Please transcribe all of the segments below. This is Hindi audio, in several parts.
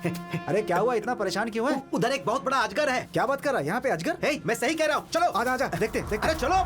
अरे क्या हुआ, इतना परेशान क्यों है? उधर एक बहुत बड़ा अजगर है। क्या बात कर रहा है? यहाँ पे अजगर? हे, मैं सही कह रहा हूँ, चलो आजा आजा, देखते देखते। अरे चलो।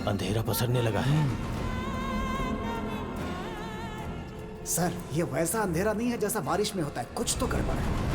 अंधेरा पसरने लगा है। सर, ये वैसा अंधेरा नहीं है जैसा बारिश में होता है, कुछ तो गड़बड़ है।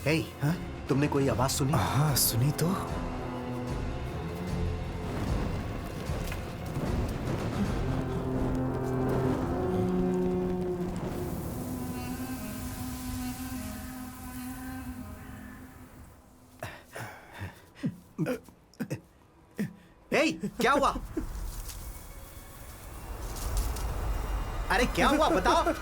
हे, हाँ? तुमने कोई आवाज सुनी? हाँ, सुनी तो। हे, क्या हुआ? अरे क्या हुआ बताओ।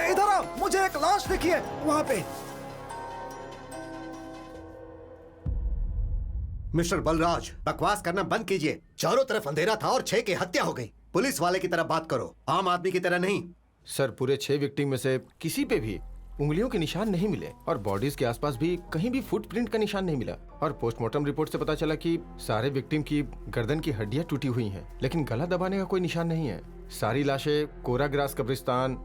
इधर आओ, मुझे एक लाश दिखी है वहां पे। मिस्टर बलराज, बकवास करना बंद कीजिए। चारों तरफ अंधेरा था और 6 की हत्या हो गई। पुलिस वाले की तरह बात करो, आम आदमी की तरह नहीं। सर, पूरे 6 विक्टिम में से किसी पे भी उंगलियों के निशान नहीं मिले और बॉडीज के आसपास भी कहीं भी फुटप्रिंट का निशान नहीं मिला। और पोस्टमार्टम रिपोर्ट से पता चला कि सारे विक्टिम की गर्दन की हड्डियां टूटी हुई हैं, लेकिन गला दबाने का कोई निशान नहीं है। सारी लाशें कोरा ग्रास कब्रिस्तान,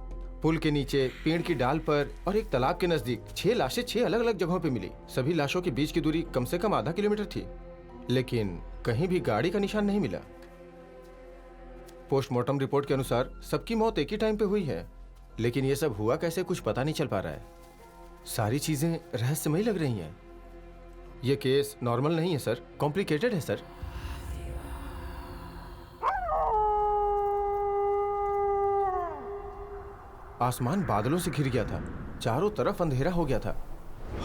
पुल के नीचे, पेड़ की डाल पर और एक तालाब के नजदीक 6 लाशें 6 अलग अलग जगहों पे मिली। सभी लाशों के बीच की दूरी कम से कम आधा किलोमीटर थी, लेकिन कहीं भी गाड़ी का निशान नहीं मिला। पोस्टमार्टम रिपोर्ट के अनुसार सबकी मौत एक ही टाइम पे हुई है, लेकिन ये सब हुआ कैसे कुछ पता नहीं चल पा रहा है। सारी चीजें रहस्यमयी लग रही हैं। ये केस नॉर्मल नहीं है सर, कॉम्प्लिकेटेड है सर। आसमान बादलों से घिर गया था, चारों तरफ अंधेरा हो गया था।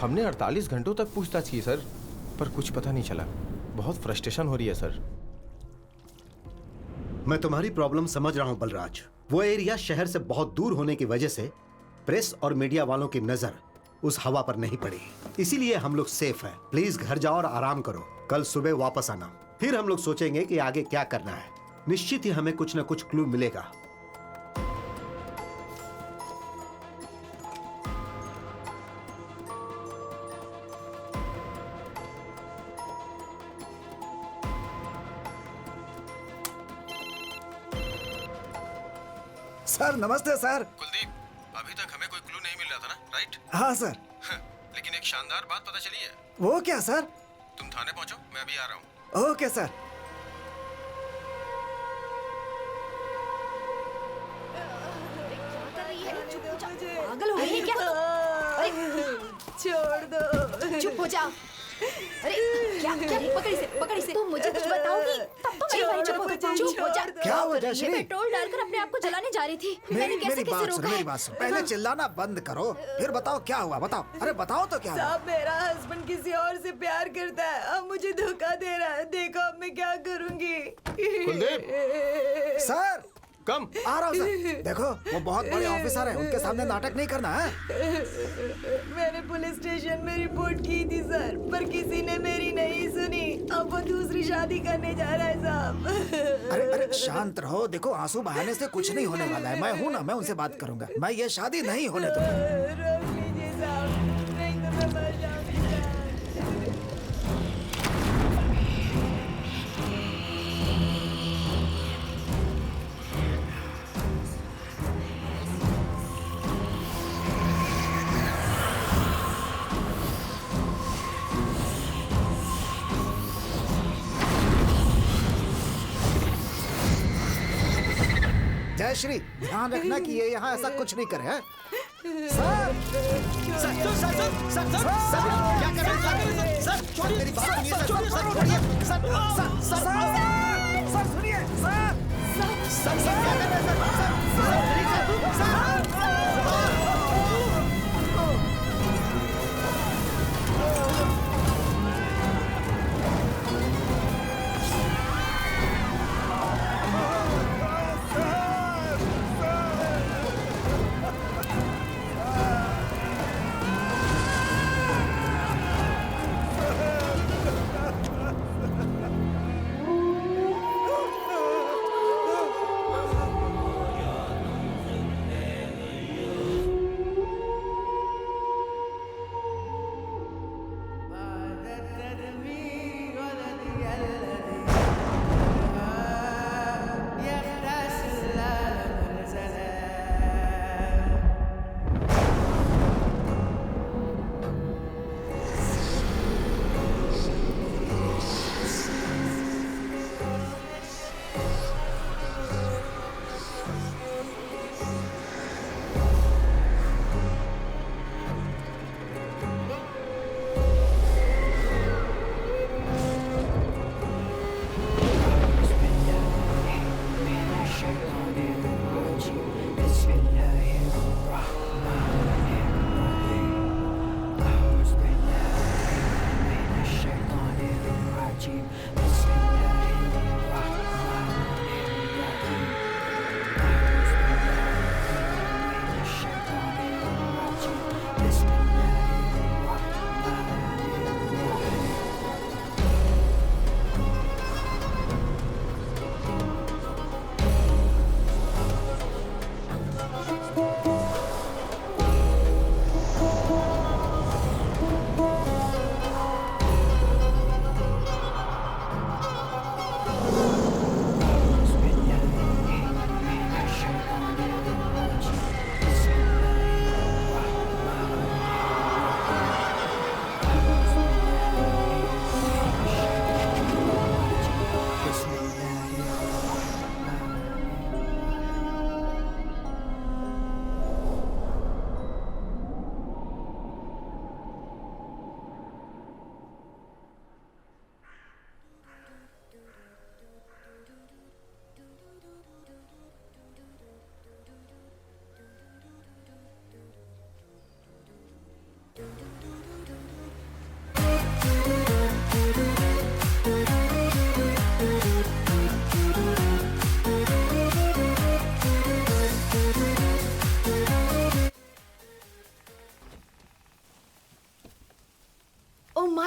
हमने 48 घंटों तक पूछताछ की सर, पर कुछ पता नहीं चला। बहुत फ्रस्ट्रेशन हो रही है सर। मैं तुम्हारी प्रॉब्लम समझ रहा हूं बलराज। वो एरिया शहर से बहुत दूर होने की वजह से प्रेस और मीडिया वालों की नजर उस हवा पर नहीं पड़ी, इसीलिए हम लोग सेफ हैं। प्लीज घर जाओ और आराम करो, कल सुबह वापस आना, फिर हम लोग सोचेंगे कि आगे क्या करना है। निश्चित ही हमें कुछ ना कुछ क्लू मिलेगा। सर नमस्ते सर। कुलदीप, अभी तक हमें कोई क्लू नहीं मिल रहा था ना, राइट? हाँ सर। लेकिन एक शानदार बात पता चली है। वो क्या सर? तुम थाने पहुंचो, मैं अभी आ रहा हूँ। Okay sir. पागल हो गई है क्या? अरे छोड़ दो, चुप हो जाओ। अरे क्या क्या पकड़ इसे तुम मुझे कुछ बताओगी तब तो मेरी भाई चुप हो जा। क्या हुआ ये जयश्री? पेट्रोल डालकर अपने आप को जलाने जा रही थी। मैंने कैसे मेरी कैसे बात सुन, रोका मेरी है? बात सुन। पहले चिल्लाना बंद करो, फिर बताओ क्या हुआ। बताओ, अरे बताओ तो क्या हुआ। साहब मेरा हस्बैंड किसी और से प्यार करता है, अब मुझे धोखा दे रहा है। देखो अब मैं क्या करूंगी। कुलदीप, सर कम। आ रहा हूँ सर। देखो वो बहुत बड़े ऑफिसर हैं, उनके सामने नाटक नहीं करना है। मैंने पुलिस स्टेशन में रिपोर्ट की थी सर, पर किसी ने मेरी नहीं सुनी। अब वो दूसरी शादी करने जा रहा है साहब। अरे अरे शांत रहो। देखो आंसू बहाने से कुछ नहीं होने वाला है। मैं हूँ ना, मैं उनसे बात करूंगा। मैं ये शादी नहीं होने दूंगा। रोक लीजिए साहब, नहीं तो मैं मर जाऊंगी साहब। जयश्री ध्यान रखना कि ये यहाँ ऐसा कुछ नहीं करे। हैं? सर क्या कर रहे हैं सर? मेरी बात सुनिए सर सुनिए सर। सर क्या कर रहे हैं सर?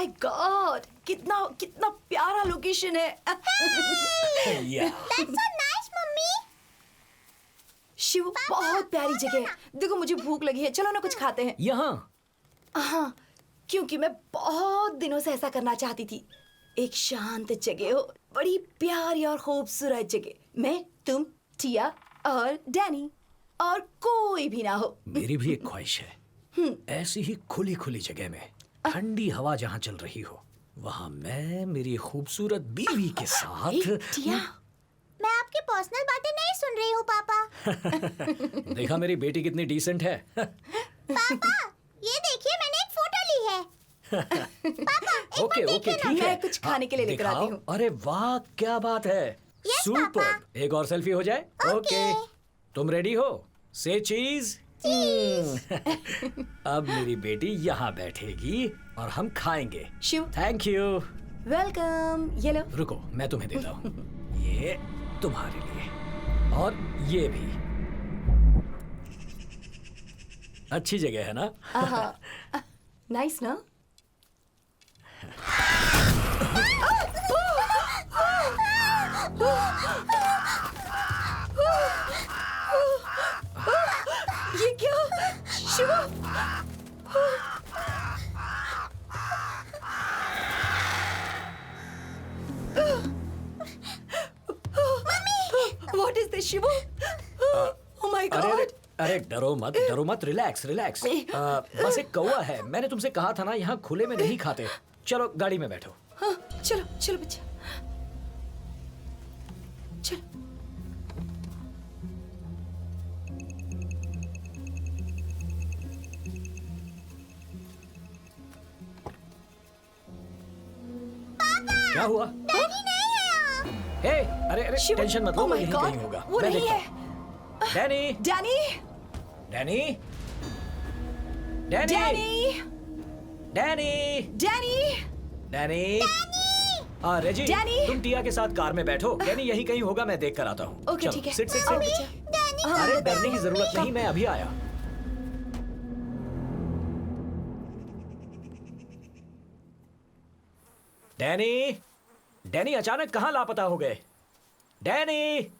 माय गॉड, कितना कितना प्यारा लोकेशन है। शिव, बहुत प्यारी जगह है। देखो मुझे भूख लगी है, चलो ना कुछ खाते हैं। यहाँ हाँ, क्योंकि मैं बहुत दिनों से ऐसा करना चाहती थी। एक शांत जगह हो, बड़ी प्यारी और खूबसूरत जगह। मैं, तुम, टिया और डैनी, और कोई भी ना हो। मेरी भी एक ख्वाहिश है, ऐसी ही खुली खुली जगह में ठंडी हवा जहाँ चल रही हो, वहाँ मैं मेरी खूबसूरत बीवी के साथ। टिया, मैं आपकी पर्सनल बातें नहीं सुन रही हूँ पापा। देखा मेरी बेटी कितनी डिसेंट है। पापा, ये देखिए मैंने एक फोटो ली है। पापा, एक ओके बार ओके देखिए ना। ठीक है, मैं कुछ खाने के लिए लेकर दिखाओ। आती हूँ। अरे वाह क्या बात है, Yes, सुपर। पापा। एक और सेल्फी हो जाए। ओके तुम रेडी हो? से चीज। अब मेरी बेटी यहाँ बैठेगी और हम खाएंगे। Shiv, thank you. वेलकम। ये लो। रुको मैं तुम्हें देता हूँ, ये तुम्हारे लिए और ये भी। अच्छी जगह है ना? नाइस ना? ये क्या? Shiv, what is this Shiv? Oh my अरे अरे गॉड। अरे डरो मत, रिलैक्स रिलैक्स। बस एक कौवा है, मैंने तुमसे कहा था ना यहाँ खुले में नहीं खाते। चलो गाड़ी में बैठो। हाँ, चलो चलो बच्चा, चलो। क्या हुआ? हे अरे अरे शिव, टेंशन मत लो, oh वो my यहीं God, कहीं होगा। वो मैं नहीं देखता है। हूँ। Danny Danny, Danny Danny Danny, Danny Danny, Danny. हाँ रेजी, डैनी। तुम टिया के साथ कार में बैठो, डैनी यहीं कहीं होगा, मैं देख कर आता हूँ। ओके चलो, ठीक है। सिट सिट आओ सिट। बच्चा। अरे डरने की जरूरत नहीं, मैं अभी आया। डैनी डैनी अचानक कहाँ लापता हो गए? डैनी।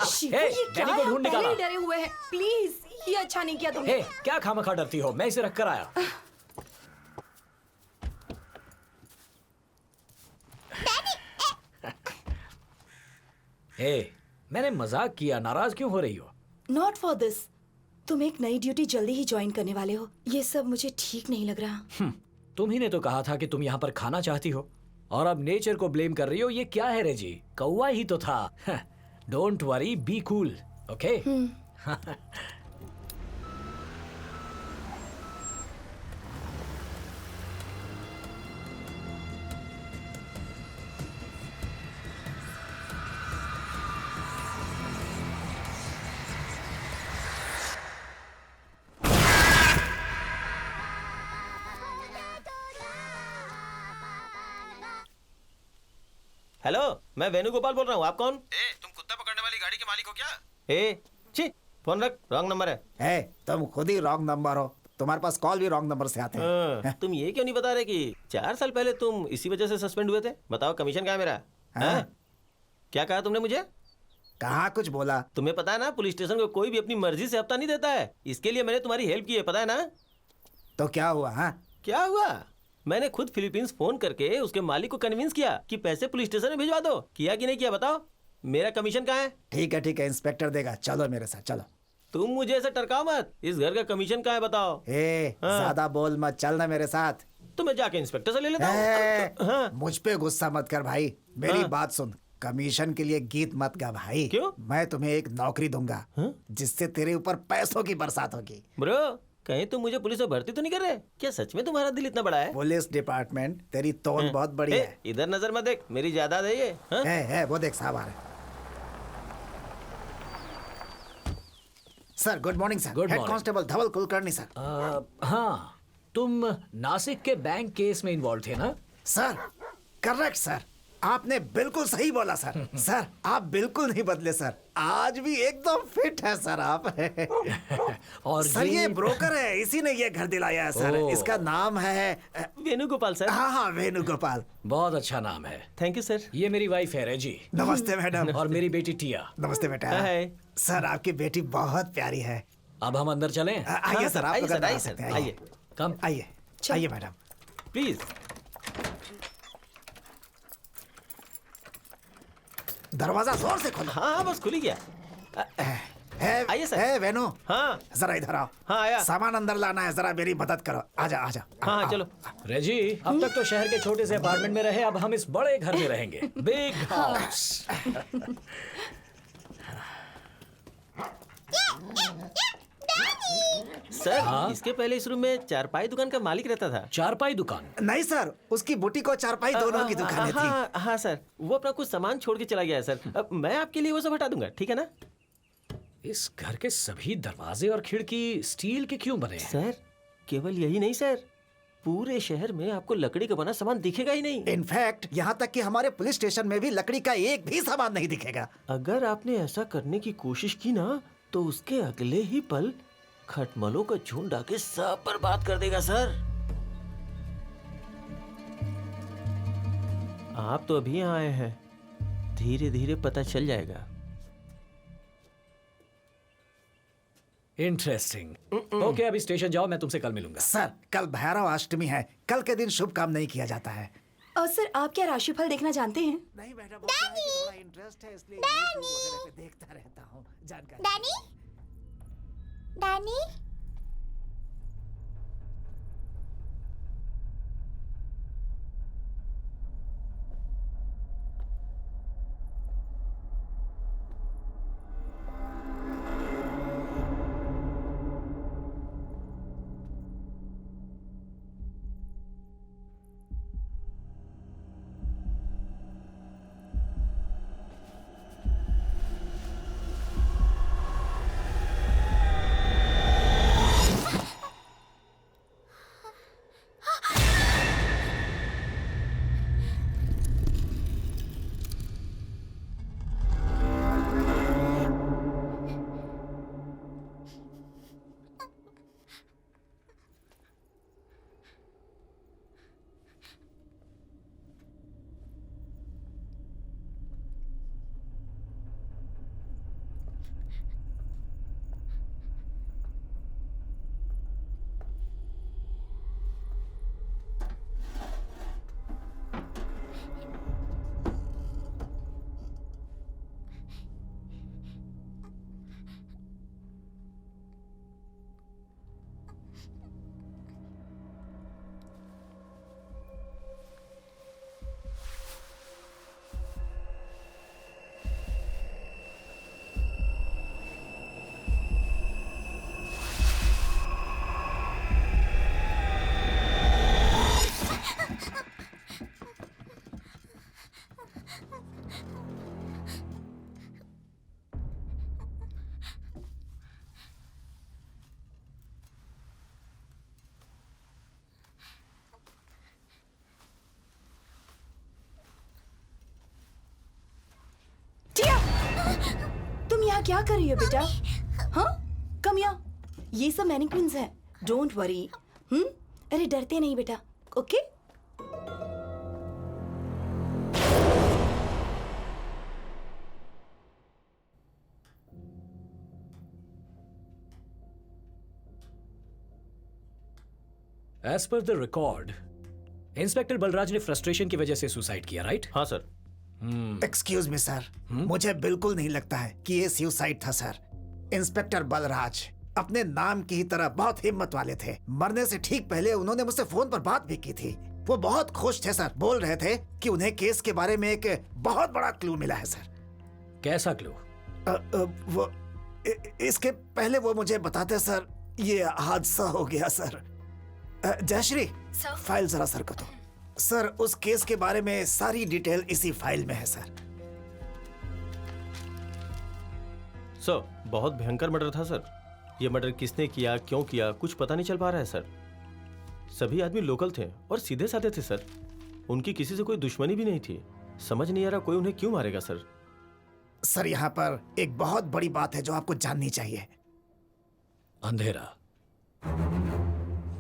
शिव, हे, ये क्या डैनी को है? ढूंढ हम पहले निकाला। ही डरे हुए हैं। प्लीज, ये अच्छा नहीं किया तुमने। हे क्या खामखा डरती हो, मैं इसे रख कर आया। हे मैंने मजाक किया, नाराज क्यों हो रही हो? Not for this. तुम एक नई ड्यूटी जल्दी ही ज्वाइन करने वाले हो, ये सब मुझे ठीक नहीं लग रहा। तुम ही ने तो कहा था कि तुम यहाँ पर खाना चाहती हो, और अब नेचर को ब्लेम कर रही हो। ये क्या है रेजी, कौवा ही तो था। Don't worry, be cool, okay? Hello, मैं वेणुगोपाल बोल रहा हूँ। आप कौन? तुम कुत्ता पकड़ने वाली गाड़ी के मालिक हो क्या? छी, फोन रख, रॉन्ग नंबर है। है तुम खुद ही रॉन्ग नंबर हो, तुम्हारे पास कॉल भी रॉन्ग नंबर से आते हैं। तुम ये क्यों नहीं बता रहे कि 4 साल पहले तुम इसी वजह से सस्पेंड हुए थे? बताओ कमीशन क्या है मेरा? हैं? क्या कहा तुमने मुझे? कहाँ कुछ बोला? तुम्हें पता है ना, पुलिस स्टेशन को कोई भी अपनी मर्जी से हफ्ता नहीं देता है। इसके लिए मैंने तुम्हारी हेल्प की है, पता है ना? तो क्या हुआ? हाँ, क्या हुआ? मैंने खुद फिलीपींस फोन करके उसके मालिक को कन्विंस किया कि पैसे पुलिस स्टेशन में भिजवा दो। किया कि नहीं किया बताओ? मेरा कमीशन कहाँ है? ठीक है, इंस्पेक्टर देगा। चलो मेरे साथ चलो। तुम मुझे ऐसे टरकाओ मत। इस घर का कमीशन कहाँ है बताओ? ज्यादा बोल मत, चलना मेरे साथ। तो मैं जाके इंस्पेक्टर से ले लेता ए, हूँ। हाँ। मुझ पे गुस्सा मत कर भाई, मेरी हाँ। बात सुन। कमीशन के लिए गीत मत गा भाई। क्यों? मैं तुम्हें एक नौकरी दूंगा जिससे तेरे ऊपर पैसों की बरसात होगी। ब्रो, कहीं तुम मुझे पुलिस में भर्ती तो नहीं कर रहे? क्या सच में तुम्हारा दिल इतना बड़ा है? पुलिस डिपार्टमेंट, तेरी तोन बहुत बड़ी ए, है। इधर नजर मत देख, मेरी जायदाद है ये। हाँ? है वो देख साहब आ रहे हैं। Sir good morning sir. Good head morning. Constable Dhawal Kulkarni sir. हाँ, तुम नासिक के बैंक केस में इन्वॉल्व थे ना? सर करेक्ट सर, आपने बिल्कुल सही बोला सर। सर आप बिल्कुल नहीं बदले सर, आज भी एकदम फिट है सर आप। और सर ये ब्रोकर है, इसी ने ये घर दिलाया है सर। ओह। इसका नाम है वेणुगोपाल सर। हाँ वेणुगोपाल। बहुत अच्छा नाम है। Thank you sir. ये मेरी वाइफ है रेजी, नमस्ते मैडम। और मेरी बेटी टिया। नमस्ते बेटा। हाय। सर आपकी बेटी बहुत प्यारी है। अब हम अंदर चलें? आइए सर, आप आइए लोग सर, अंदर आ आइए सकते सर, हैं। आइए। कम। आइए आइए मैडम। प्लीज। दरवाजा जोर से खोलो। हाँ हाँ, बस खुल ही गया। आइए सर। है वेनु, हाँ जरा इधर आओ। हाँ, आया। सामान अंदर लाना है, जरा मेरी मदद करो। आजा आजा। हाँ हाँ, चलो। रेजी, अब तक तो शहर के छोटे से अपार्टमेंट में रहे, अब हम इस बड़े घर में रहेंगे। Big house. सर इसके पहले इस रूम में चारपाई दुकान का मालिक रहता था। चारपाई दुकान? नहीं सर, उसकी बुटीक और चारपाई दोनों की दुकानें थी। हाँ हाँ सर, वो अपना कुछ सामान छोड़ के चला गया है सर। अब मैं आपके लिए वो सब हटा दूंगा, ठीक है ना? इस घर के सभी दरवाजे और खिड़की स्टील के क्यों बने हैं? सर केवल यही नहीं सर, पूरे शहर में आपको लकड़ी का बना सामान दिखेगा ही नहीं। इनफैक्ट यहाँ तक कि हमारे पुलिस स्टेशन में भी लकड़ी का एक भी सामान नहीं दिखेगा। अगर आपने ऐसा करने की कोशिश की ना, तो उसके अगले ही पल खटमलों का झुंड आके सब बर्बाद कर देगा सर। आप तो अभी यहाँ आए हैं, धीरे धीरे पता चल जाएगा। इंटरेस्टिंग। ओके, अभी स्टेशन जाओ, मैं तुमसे कल मिलूंगा। सर कल भैरव अष्टमी है, कल के दिन शुभ काम नहीं किया जाता है। और सर आप क्या राशिफल देखना जानते हैं? नहीं मैडम, वो क्या है कि थोड़ा इंटरेस्ट है, इसलिए YouTube वगैरह पे देखता रहता हूँ जानकारी। डैनी, डैनी, तुम यहाँ क्या कर रही हो बेटा? हाँ, कम यहाँ। ये सब मैनिक्विन्स हैं, डोंट वरी। अरे डरते नहीं बेटा, okay? As per the record, inspector Balraj ने फ्रस्ट्रेशन की वजह से सुसाइड किया, राइट? हाँ सर। एक्सक्यूज मी सर, मुझे बिल्कुल नहीं लगता है कि ये सुसाइड था सर। इंस्पेक्टर बलराज अपने नाम की ही तरह बहुत हिम्मत वाले थे। मरने से ठीक पहले उन्होंने मुझसे फोन पर बात भी की थी। वो बहुत खुश थे सर, बोल रहे थे कि उन्हें केस के बारे में एक बहुत बड़ा क्लू मिला है सर। कैसा क्लू? वो इसके पहले वो मुझे बताते सर ये हादसा हो गया सर। जयश्री, सर? फाइल जरा सर को दो। सर, उस केस के बारे में सारी डिटेल इसी फाइल में है सर। सर, बहुत भयंकर मर्डर था सर। ये मर्डर किसने किया, क्यों किया, कुछ पता नहीं चल पा रहा है सर। सभी आदमी लोकल थे और सीधे साधे थे सर। उनकी किसी से कोई दुश्मनी भी नहीं थी। समझ नहीं आ रहा कोई उन्हें क्यों मारेगा सर। सर, यहाँ पर एक बहुत बड़ी बात है जो आपको जाननी चाहिए। अंधेरा।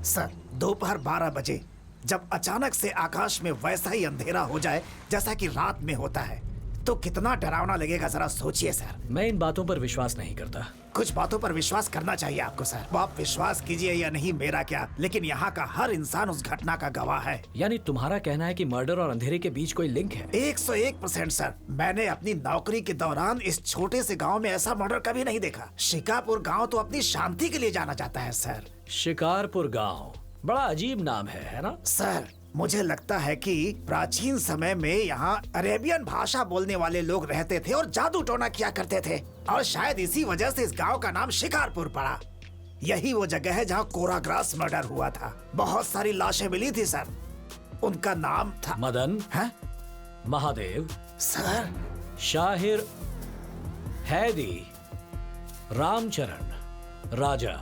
सर, दोपहर 12 बजे जब अचानक से आकाश में वैसा ही अंधेरा हो जाए जैसा कि रात में होता है, तो कितना डरावना लगेगा, जरा सोचिए सर। मैं इन बातों पर विश्वास नहीं करता। कुछ बातों पर विश्वास करना चाहिए आपको सर। वो आप विश्वास कीजिए या नहीं, मेरा क्या, लेकिन यहाँ का हर इंसान उस घटना का गवाह है। यानी तुम्हारा कहना है कि मर्डर और अंधेरे के बीच कोई लिंक है? 101% सर। मैंने अपनी नौकरी के दौरान इस छोटे से गांव में ऐसा मर्डर कभी नहीं देखा। शिकापुर गांव तो अपनी शांति के लिए जाना जाता है सर। शिकारपुर गांव, बड़ा अजीब नाम है ना? सर, मुझे लगता है कि प्राचीन समय में यहाँ अरेबियन भाषा बोलने वाले लोग रहते थे और जादू टोना किया करते थे, और शायद इसी वजह से इस गांव का नाम शिकारपुर पड़ा। यही वो जगह है जहाँ कोराग्रास मर्डर हुआ था। बहुत सारी लाशें मिली थी सर। उनका नाम था मदन, है? महादेव, सर, शाहिर, हैदी, रामचरण, राजा।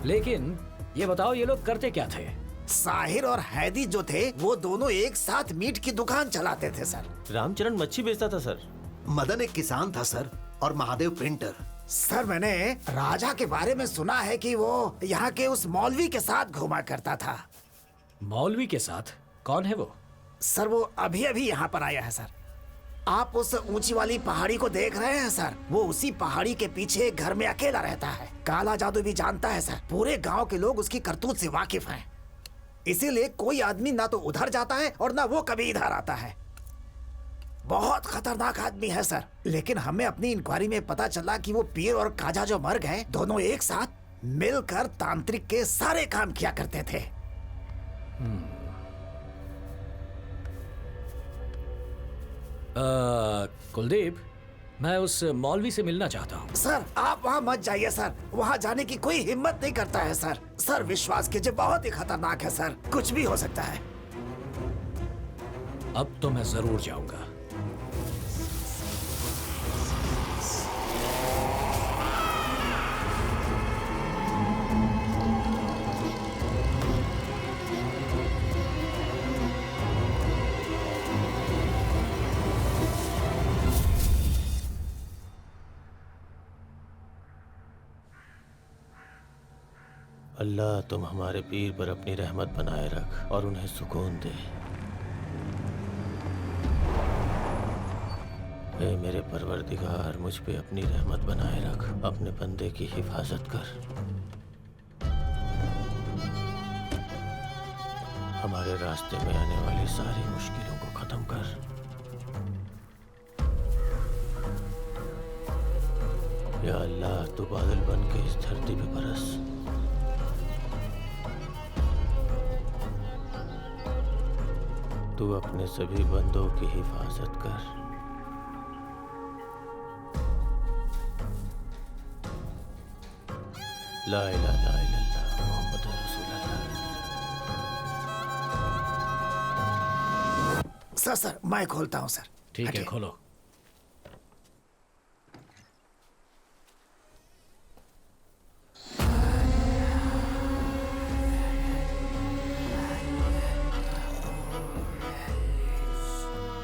लेकिन ये बताओ, ये लोग करते क्या थे? साहिर और हैदी जो थे वो दोनों एक साथ मीट की दुकान चलाते थे सर। रामचरण मच्छी बेचता था सर। मदन एक किसान था सर, और महादेव प्रिंटर। सर, मैंने राजा के बारे में सुना है कि वो यहाँ के उस मौलवी के साथ घूमा करता था। मौलवी के साथ? कौन है वो? सर, वो अभी अभी यहाँ पर आया है सर। आप उस ऊंची वाली पहाड़ी को देख रहे हैं सर? वो उसी पहाड़ी के पीछे एक घर में अकेला रहता है। काला जादू भी जानता है सर। पूरे गांव के लोग उसकी करतूत से वाकिफ हैं। इसीलिए कोई आदमी ना तो उधर जाता है और ना वो कभी इधर आता है। बहुत खतरनाक आदमी है सर। लेकिन हमें अपनी इंक्वायरी में पता चला कि वो पीर और काजा जो मर गए, दोनों एक साथ मिलकर तांत्रिक के सारे काम किया करते थे। कुलदीप, मैं उस मौलवी से मिलना चाहता हूँ। सर, आप वहाँ मत जाइए सर। वहाँ जाने की कोई हिम्मत नहीं करता है सर। सर, विश्वास कीजिए, बहुत ही खतरनाक है सर। कुछ भी हो सकता है। अब तो मैं जरूर जाऊंगा। अल्लाह, तुम हमारे पीर पर अपनी रहमत बनाए रख और उन्हें सुकून दे। ऐ मेरे परवरदिगार, मुझ पे अपनी रहमत बनाए रख, अपने बंदे की हिफाजत कर। हमारे रास्ते में आने वाली सारी मुश्किलों को खत्म कर। या अल्लाह, तू बादल बन के इस धरती पे बरस। तू अपने सभी बंदों की हिफाजत कर। ला इलाहा इल्लल्लाह मुहम्मद रसूलुल्लाह। सर, मैं खोलता हूँ सर। ठीक है, हटिए। खोलो।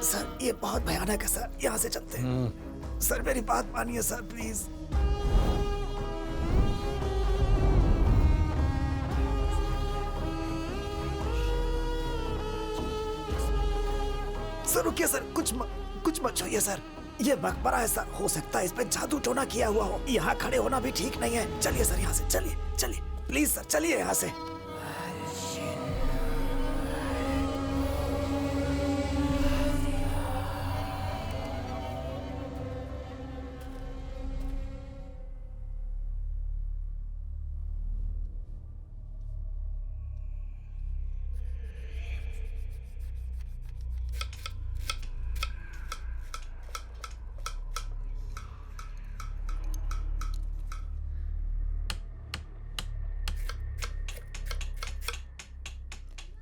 सर, ये बहुत भयानक है सर। यहाँ से चलते हैं। सर, मेरी बात मानिए सर, प्लीज। सर, रुकिए सर। कुछ मत छूइए सर। ये मकबरा है सर। हो सकता है इस पे जादू टोना किया हुआ हो। यहाँ खड़े होना भी ठीक नहीं है। चलिए सर, यहाँ से चलिए प्लीज सर, चलिए यहाँ से।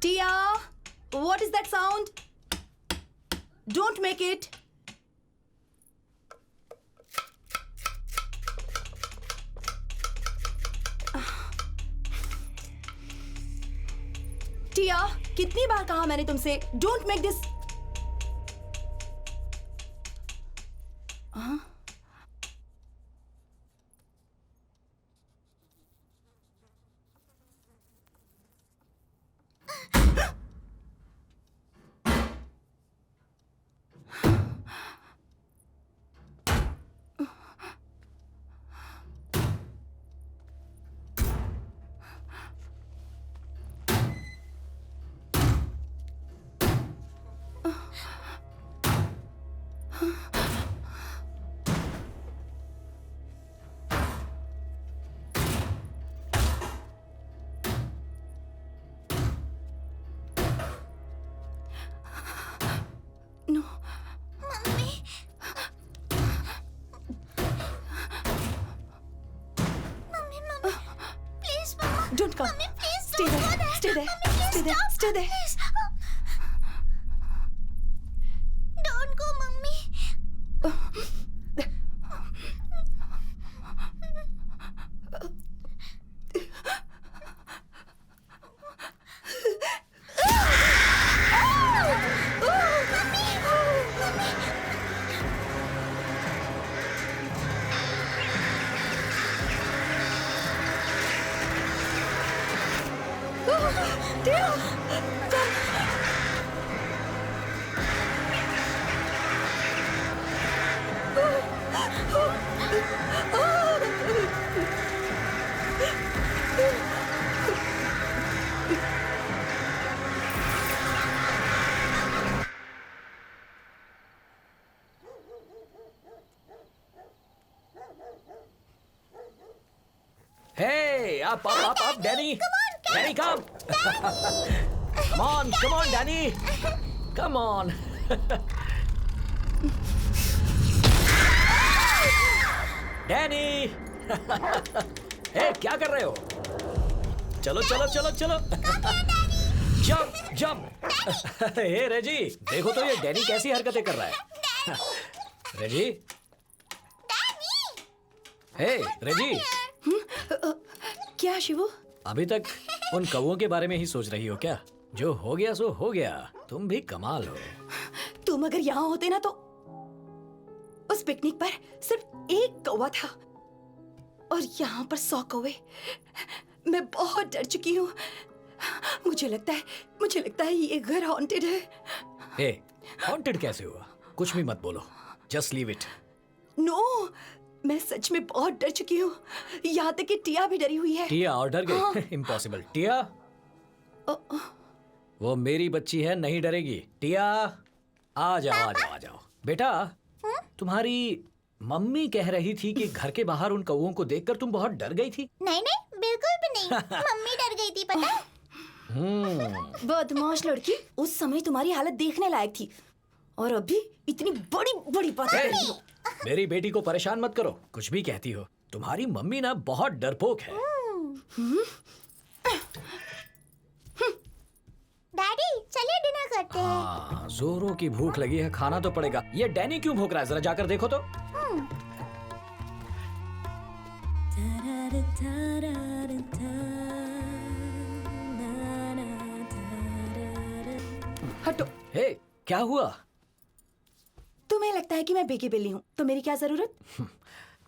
Tia, what is that sound? Don't make it. टिया, कितनी बार कहा मैंने तुमसे don't make this. Don't come. Mummy, please Stay don't there. do that. Stay there. Mummy, please Stay there. stop. Stay there. Please. Don't go, Mummy. Hey, up, Danny. Danny, come. Come on, Danny. Come on. Danny. Hey, क्या कर रहे हो? चलो. जंप. हे रेजी, देखो तो ये डैनी कैसी हरकतें कर रहा है. रेजी. हे रेजी. क्या शिवू? अभी तक उन कौवों के बारे में ही सोच रही हो क्या? जो हो गया सो हो गया. तुम भी कमाल हो. तुम अगर यहाँ होते ना तो उस पिकनिक पर सिर्फ एक कौवा था और यहाँ पर 100 कौवे. मैं बहुत डर चुकी हूँ. मुझे लगता है ये घर हॉन्टेड है. हे, हॉन्टेड कैसे हुआ? कुछ भी मत बोलो. Just leave it. नो, मैं सच में बहुत डर चुकी हूँ. यहाँ तक कि टिया भी डरी हुई है. टिया और डर गई? इम्पॉसिबल. टिया, वो मेरी बच्ची है, नहीं डरेगी. टिया, आ जाओ. बेटा, तुम्हारी मम्मी कह रही थी कि घर के बाहर उन कौवों को देखकर तुम बहुत डर गई थी. नहीं, बिल्कुल भी नहीं. मम्मी डर गई थी, पता है? बदमाश लड़की. उस समय तुम्हारी हालत देखने लायक थी और अभी इतनी बड़ी बात कर रही हो. मेरी बेटी को परेशान मत करो. कुछ भी कहती हो. तुम्हारी मम्मी ना बहुत डरपोक है. डैडी, चलिए डिनर करते हैं. हाँ, जोरों की भूख लगी है, खाना तो पड़ेगा. ये डैनी क्यों भूख रहा है? जरा जाकर देखो तो. हटो. हे, क्या हुआ? तुम्हें लगता है कि मैं बेगी बिल्ली हूँ तो मेरी क्या जरूरत?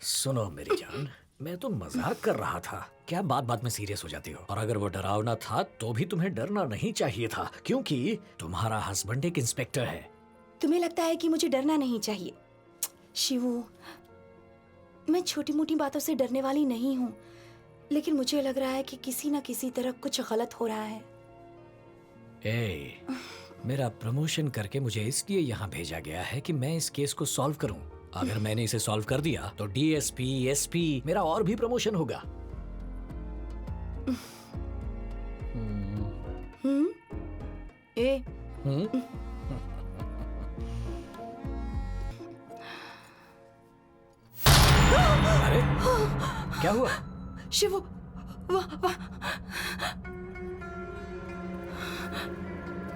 सुनो मेरी जान, मैं तो मजाक कर रहा था. क्या बात में सीरियस हो जाती हो? और अगर वो डरावना था तो भी तुम्हें डरना नहीं चाहिए था, क्योंकि तुम्हारा हस्बैंड एक इंस्पेक्टर है. तुम्हें लगता है कि मुझे डरना नहीं चाहिए? शिवू, मैं छोटी मोटी बातों से डरने वाली नहीं हूँ, लेकिन मुझे लग रहा है कि किसी न किसी तरह कुछ गलत हो रहा है. मेरा प्रमोशन करके मुझे इसलिए यहाँ भेजा गया है कि मैं इस केस को सॉल्व करूं. अगर मैंने इसे सॉल्व कर दिया तो डीएसपी, एसपी, मेरा और भी प्रमोशन होगा. अरे, क्या हुआ? शिवू,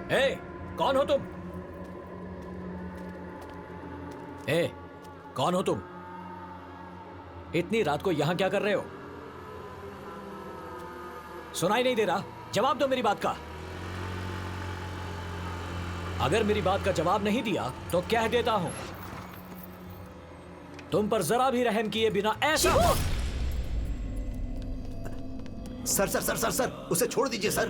ए, कौन हो तुम? ए, कौन हो तुम? इतनी रात को यहां क्या कर रहे हो? सुनाई नहीं दे रहा? जवाब दो मेरी बात का। अगर मेरी बात का जवाब नहीं दिया तो कह देता हूं, तुम पर जरा भी रहम किए बिना ऐसा। Sir sir sir sir sir, उसे छोड़ दीजिए सर।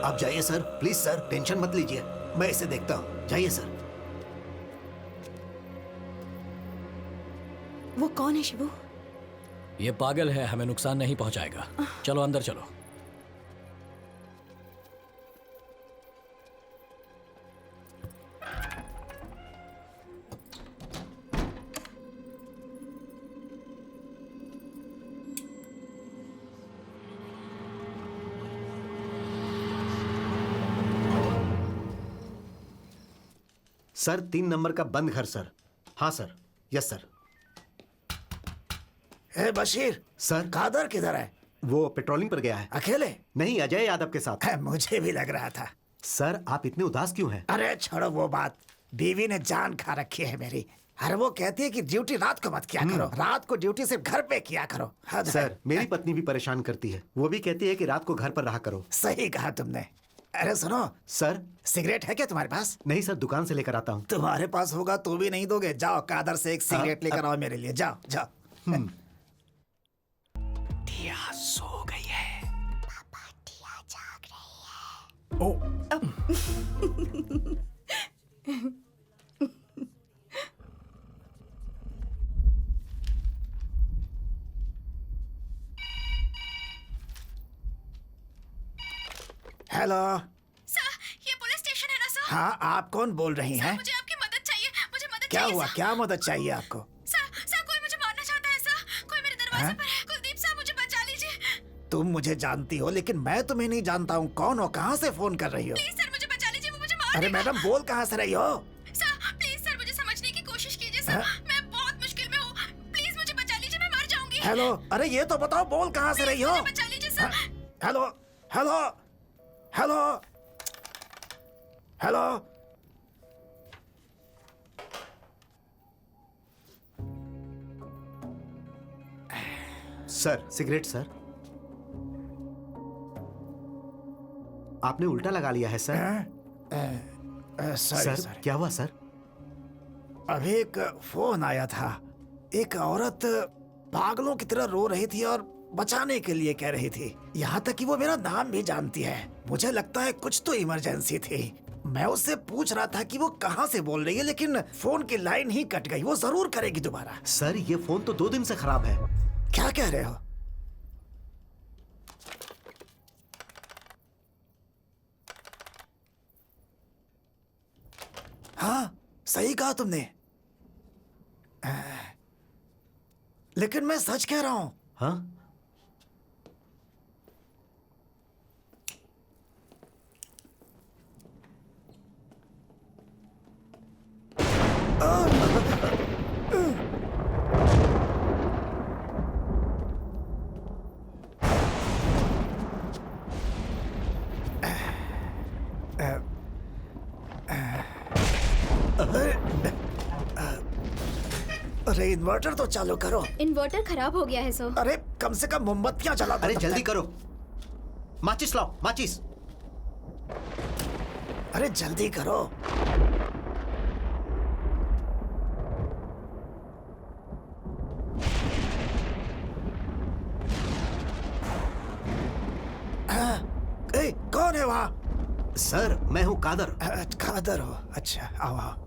आप जाइए सर, प्लीज सर, टेंशन मत लीजिए, मैं इसे देखता हूं। जाइए सर। वो कौन है शिबू? ये पागल है, हमें नुकसान नहीं पहुंचाएगा। चलो अंदर चलो। सर 3 नंबर का बंद घर सर। हाँ सर, यस सर। ए बशीर, सर कादर किधर है? वो पेट्रोलिंग पर गया है। अकेले? नहीं, अजय यादव के साथ। मुझे भी लग रहा था। सर आप इतने उदास क्यों हैं? अरे छोड़ो वो बात, बीवी ने जान खा रखी है मेरी। अरे वो कहती है कि ड्यूटी रात को मत किया करो, रात को ड्यूटी सिर्फ घर पे किया करो। सर मेरी पत्नी भी परेशान करती है, वो भी कहती है कि रात को घर पर रहा करो। सही कहा तुमने। अरे सुनो सर। सिगरेट है क्या तुम्हारे पास? नहीं सर, दुकान से लेकर आता हूँ। तुम्हारे पास होगा तो भी नहीं दोगे? जाओ कादर से एक सिगरेट लेकर आओ मेरे लिए, जाओ जाओ। टिया सो गई है। पापा, टिया जाग रही है। ओ हेलो सर, ये पुलिस स्टेशन है ना सर? हाँ, आप कौन बोल रही हैं? मुझे आपकी मदद चाहिए, मुझे मदद क्या चाहिए हुआ? सर। क्या मदद चाहिए आपको? सर कोई मुझे मारना चाहता है सर, कोई मेरे दरवाजे पर है। कुलदीप सर मुझे बचा लीजिए। तुम मुझे जानती हो लेकिन मैं तुम्हें नहीं जानता हूँ। कौन हो? कहाँ से फोन कर रही हो? प्लीज सर मुझे बचा लीजिए, वो मुझे मार अरे देगा। मैडम, बोल कहाँ से रही हो? सर प्लीज सर मुझे समझने की कोशिश कीजिए सर, मैं बहुत मुश्किल में हूँ। प्लीज मुझे बचा लीजिए, मैं मर जाऊंगी। हेलो, अरे ये तो बताओ, बोल कहाँ से रही हो? मुझे बचा लीजिए sir. Hello hello hello hello. Sir cigarette sir. आपने उल्टा लगा लिया है सर। सॉरी सर क्या हुआ सर? अभी एक फोन आया था। एक औरत पागलों की तरह रो रही थी और बचाने के लिए कह रही थी। यहाँ तक कि वो मेरा नाम भी जानती है। मुझे लगता है कुछ तो इमरजेंसी थी। मैं उससे पूछ रहा था कि वो कहाँ से बोल रही है, लेकिन फोन की लाइन ही कट गई। वो जरूर करेगी दोबारा। सर ये फोन तो 2 दिन से खराब है। क्या कह रहे हो? हाँ, सही कहा तुमने। लेकिन मैं सच कह रहा हूं। हाँ अरे इन्वर्टर तो चालू करो। इन्वर्टर खराब हो गया है सो। अरे कम से कम मोमबत्तियां जला दो। अरे तब जल्दी तक। करो, माचिस लाओ, माचिस। अरे जल्दी करो। ए, कौन है वहाँ? सर मैं हूँ कादर। कादर हो? अच्छा, आओ आओ।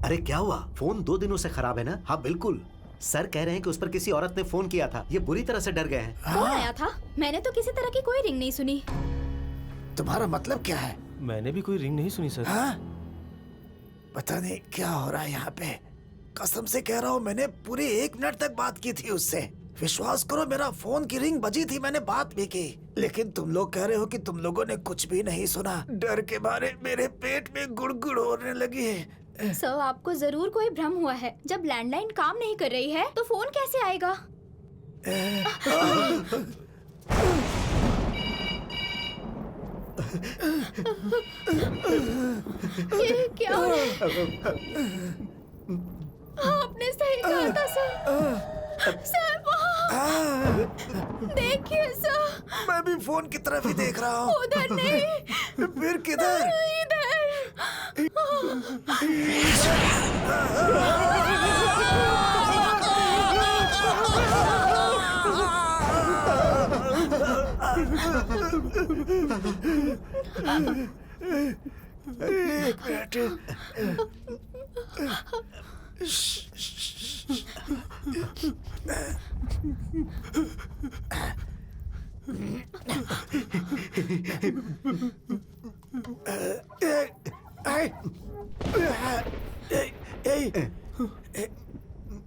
अरे क्या हुआ? फोन 2 दिनों से खराब है ना? हाँ बिल्कुल। सर कह रहे हैं कि उस पर किसी औरत ने फोन किया था। ये बुरी तरह से डर गए हैं। कौन आया था? मैंने तो किसी तरह की कोई रिंग नहीं सुनी। तुम्हारा मतलब क्या है? मैंने भी कोई रिंग नहीं सुनी सर। हाँ? पता नहीं क्या हो रहा है यहाँ पे। कसम से कह रहा हूँ, मैंने पूरी 1 मिनट तक बात की थी उससे। विश्वास करो, मेरा फोन की रिंग बजी थी, मैंने बात भी की। लेकिन तुम लोग कह रहे हो कि तुम लोगों ने कुछ भी नहीं सुना। डर के मारे मेरे पेट में गुड़गुड़ होने लगी है। सर, आपको जरूर कोई भ्रम हुआ है। जब लैंडलाइन काम नहीं कर रही है तो फोन कैसे आएगा? ये क्या? आपने सही कहा था सर। सर वहाँ देखिए सर। मैं भी फोन की तरफ ही देख रहा हूँ। उधर नहीं, फिर किधर? इधर। एक मिनट।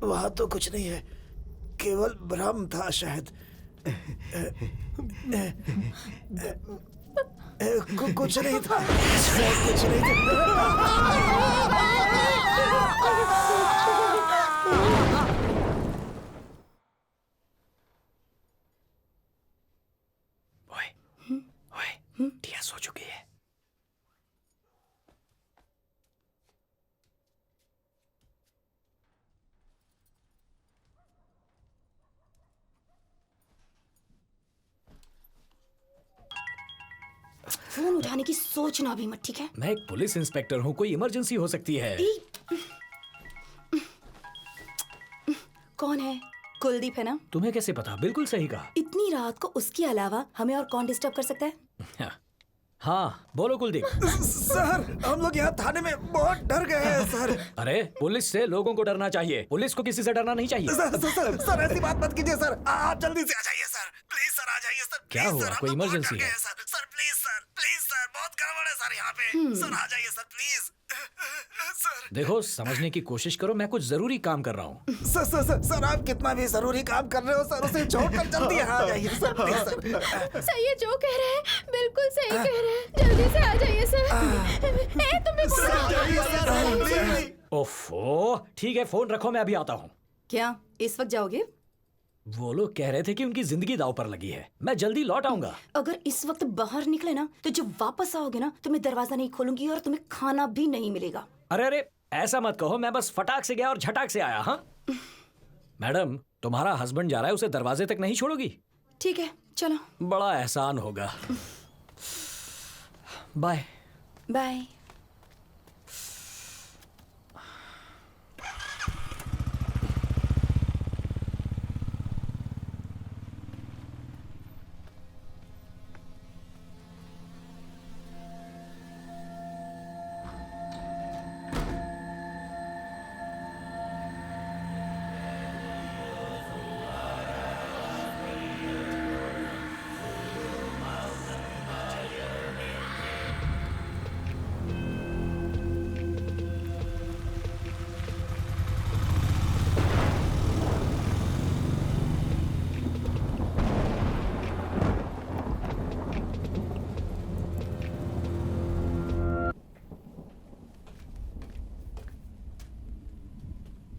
वहां तो कुछ नहीं है, केवल भ्रम था शायद। कुछ नहीं था, कुछ नहीं था। ओए, टिया सो चुकी है। फोन उठाने की सोचना भी मत, ठीक है? मैं एक पुलिस इंस्पेक्टर हूँ, कोई इमरजेंसी हो सकती है। कौन है? कुलदीप है ना? तुम्हें कैसे पता? बिल्कुल सही कहा। इतनी रात को उसके अलावा हमें और कौन डिस्टर्ब कर सकता है? हाँ, बोलो कुलदीप। सर, हम लोग यहाँ थाने में बहुत डर गए हैं सर। अरे, पुलिस से लोगों को डरना चाहिए, पुलिस को किसी से डरना नहीं चाहिए। सर ऐसी बात मत कीजिए सर। आप जल्दी से आ जाइए सर, प्लीज सर, आ जाइए सर। क्या हुआ? कोई इमरजेंसी है? सर प्लीज सर, बहुत गड़बड़ है सर यहाँ पे। सर आ जाइए सर, प्लीज सर। देखो, समझने की कोशिश करो, मैं कुछ जरूरी काम कर रहा हूँ। सर आप कितना भी जरूरी काम कर रहे हो सर, उसे छोड़कर जल्दी यहाँ आ जाइए सर, प्लीज सर। सर ये जो कह रहे हैं बिल्कुल सही कह रहे हैं। जल्दी से आ जाइए सर। ओफो, ठीक है, फोन रखो, मैं अभी आता हूँ। क्या इस वक्त जाओगे? वो लोग कह रहे थे कि उनकी जिंदगी दांव पर लगी है, मैं जल्दी लौट आऊंगा। अगर इस वक्त बाहर निकले ना तो जब वापस आओगे ना तो मैं दरवाजा नहीं खोलूंगी और तुम्हें खाना भी नहीं मिलेगा। अरे, ऐसा मत कहो, मैं बस फटाक से गया और झटाक से आया। हाँ मैडम, तुम्हारा हस्बैंड जा रहा है, उसे दरवाजे तक नहीं छोड़ोगी? ठीक है, चलो। बड़ा एहसान होगा। Bye bye.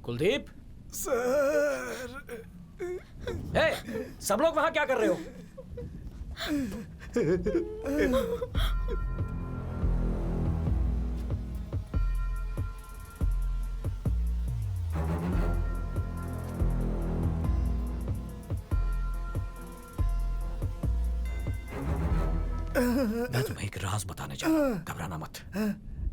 Kuldeep. Sir hey, सब लोग वहां क्या कर रहे हो? मैं तुम्हें एक राज बताने जा रहा हूं, घबराना मत।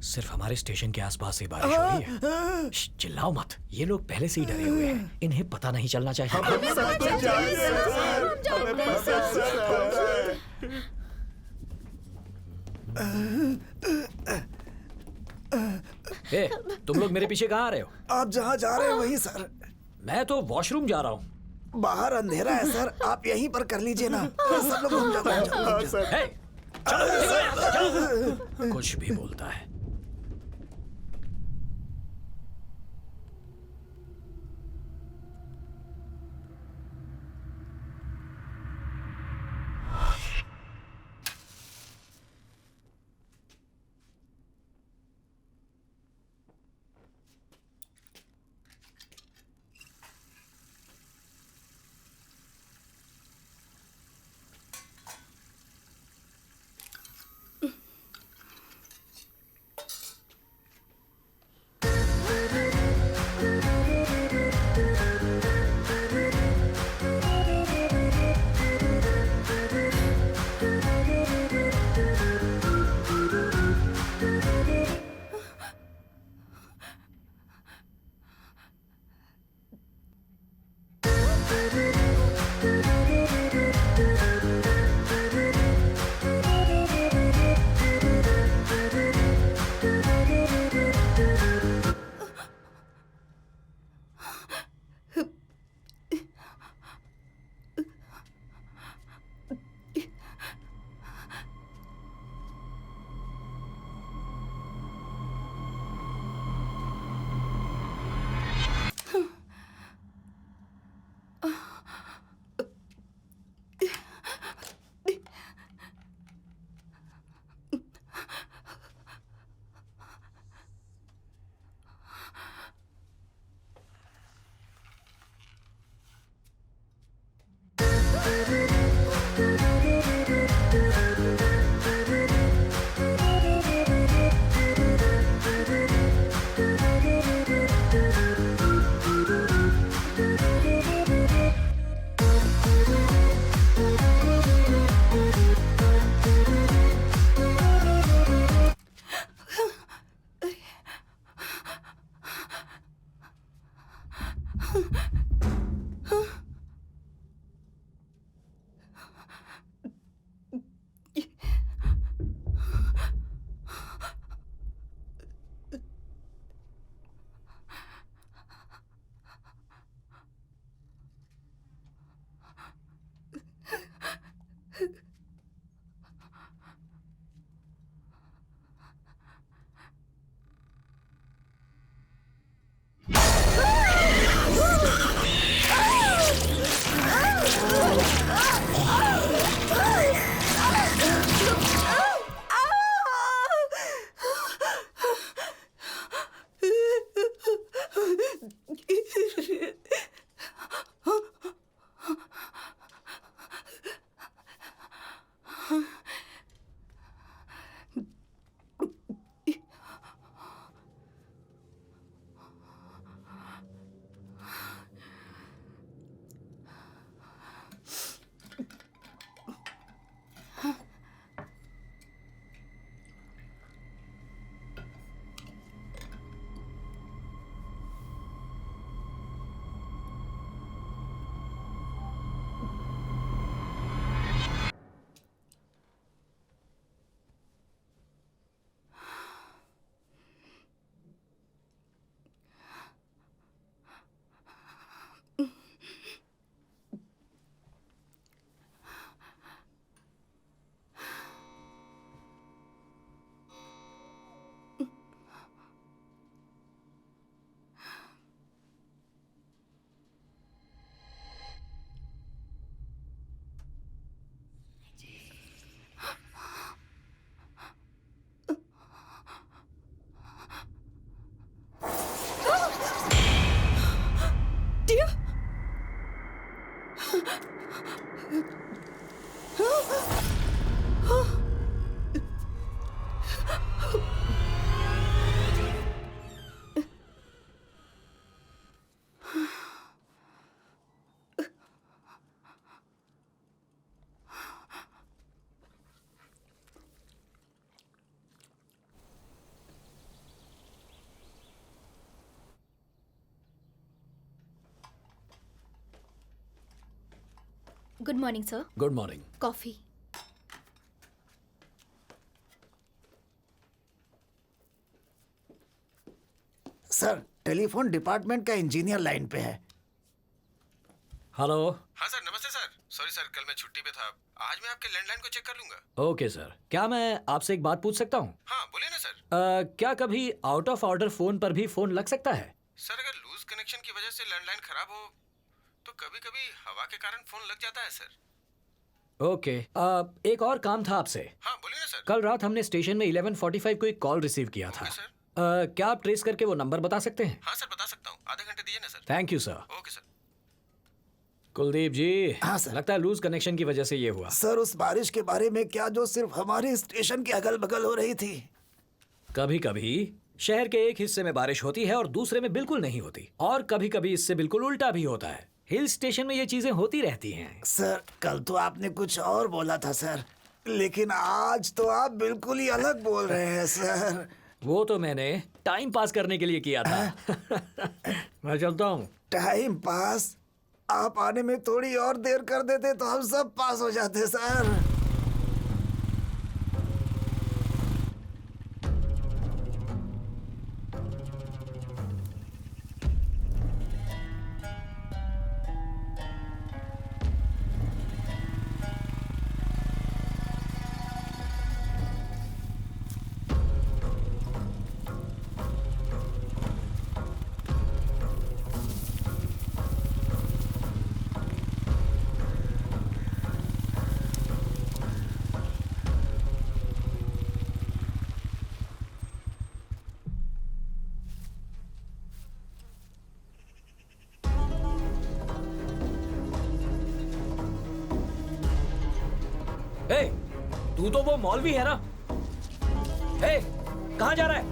सिर्फ हमारे स्टेशन के आसपास ही बारिश हो रही है। चिल्लाओ मत, ये लोग पहले से ही डरे हुए हैं, इन्हें पता नहीं चलना चाहिए। ए, तुम लोग मेरे पीछे कहाँ आ रहे हो? आप जहाँ जा रहे हैं वहीं सर। मैं तो वॉशरूम जा रहा हूँ। बाहर अंधेरा है सर, आप यहीं पर कर लीजिए ना। सब लोग घूम जाते हैं। हे, चलो, निकलो यहाँ से, चलो। कुछ भी बोलता है। Good morning sir. Good morning. Coffee. Sir, telephone department का इंजीनियर लाइन पे है। हेलो। हाँ सर, नमस्ते सर। सॉरी सर, कल मैं छुट्टी पे था। आज मैं आपके लैंडलाइन को चेक कर लूंगा। ओके सर, क्या मैं आपसे एक बात पूछ सकता हूँ? हाँ बोलिए ना सर। क्या कभी आउट ऑफ ऑर्डर फोन पर भी फोन लग सकता है? सर अगर लूज कनेक्शन की वजह से लैंडलाइन खराब हो तो कभी कभी हवा के कारण फोन लग जाता है सर। ओके। एक और काम था आपसे। हाँ बोलिए ना सर। कल रात हमने स्टेशन में 11:45 को एक कॉल रिसीव किया था। Okay sir. क्या आप ट्रेस करके वो नंबर बता सकते हैं? हाँ सर बता सकता हूँ, आधे घंटे दिए ना sir. Thank you sir. Okay sir. Kuldeep ji. हाँ, सर। लगता है लूज कनेक्शन की वजह से ये हुआ। सर, उस बारिश के बारे में क्या जो सिर्फ हमारे स्टेशन के अगल बगल हो रही थी? कभी कभी शहर के एक हिस्से में बारिश होती है और दूसरे में बिल्कुल नहीं होती, और कभी कभी इससे बिल्कुल उल्टा भी होता है। हिल स्टेशन में ये चीजें होती रहती हैं। सर, कल तो आपने कुछ और बोला था सर, लेकिन आज तो आप बिल्कुल ही अलग बोल रहे हैं सर। वो तो मैंने टाइम पास करने के लिए किया था। मैं चलता हूँ। Time pass? आप आने में थोड़ी और देर कर देते तो हम सब पास हो जाते सर। हे, तू तो वो मौलवी है ना? हे, कहाँ जा रहा है?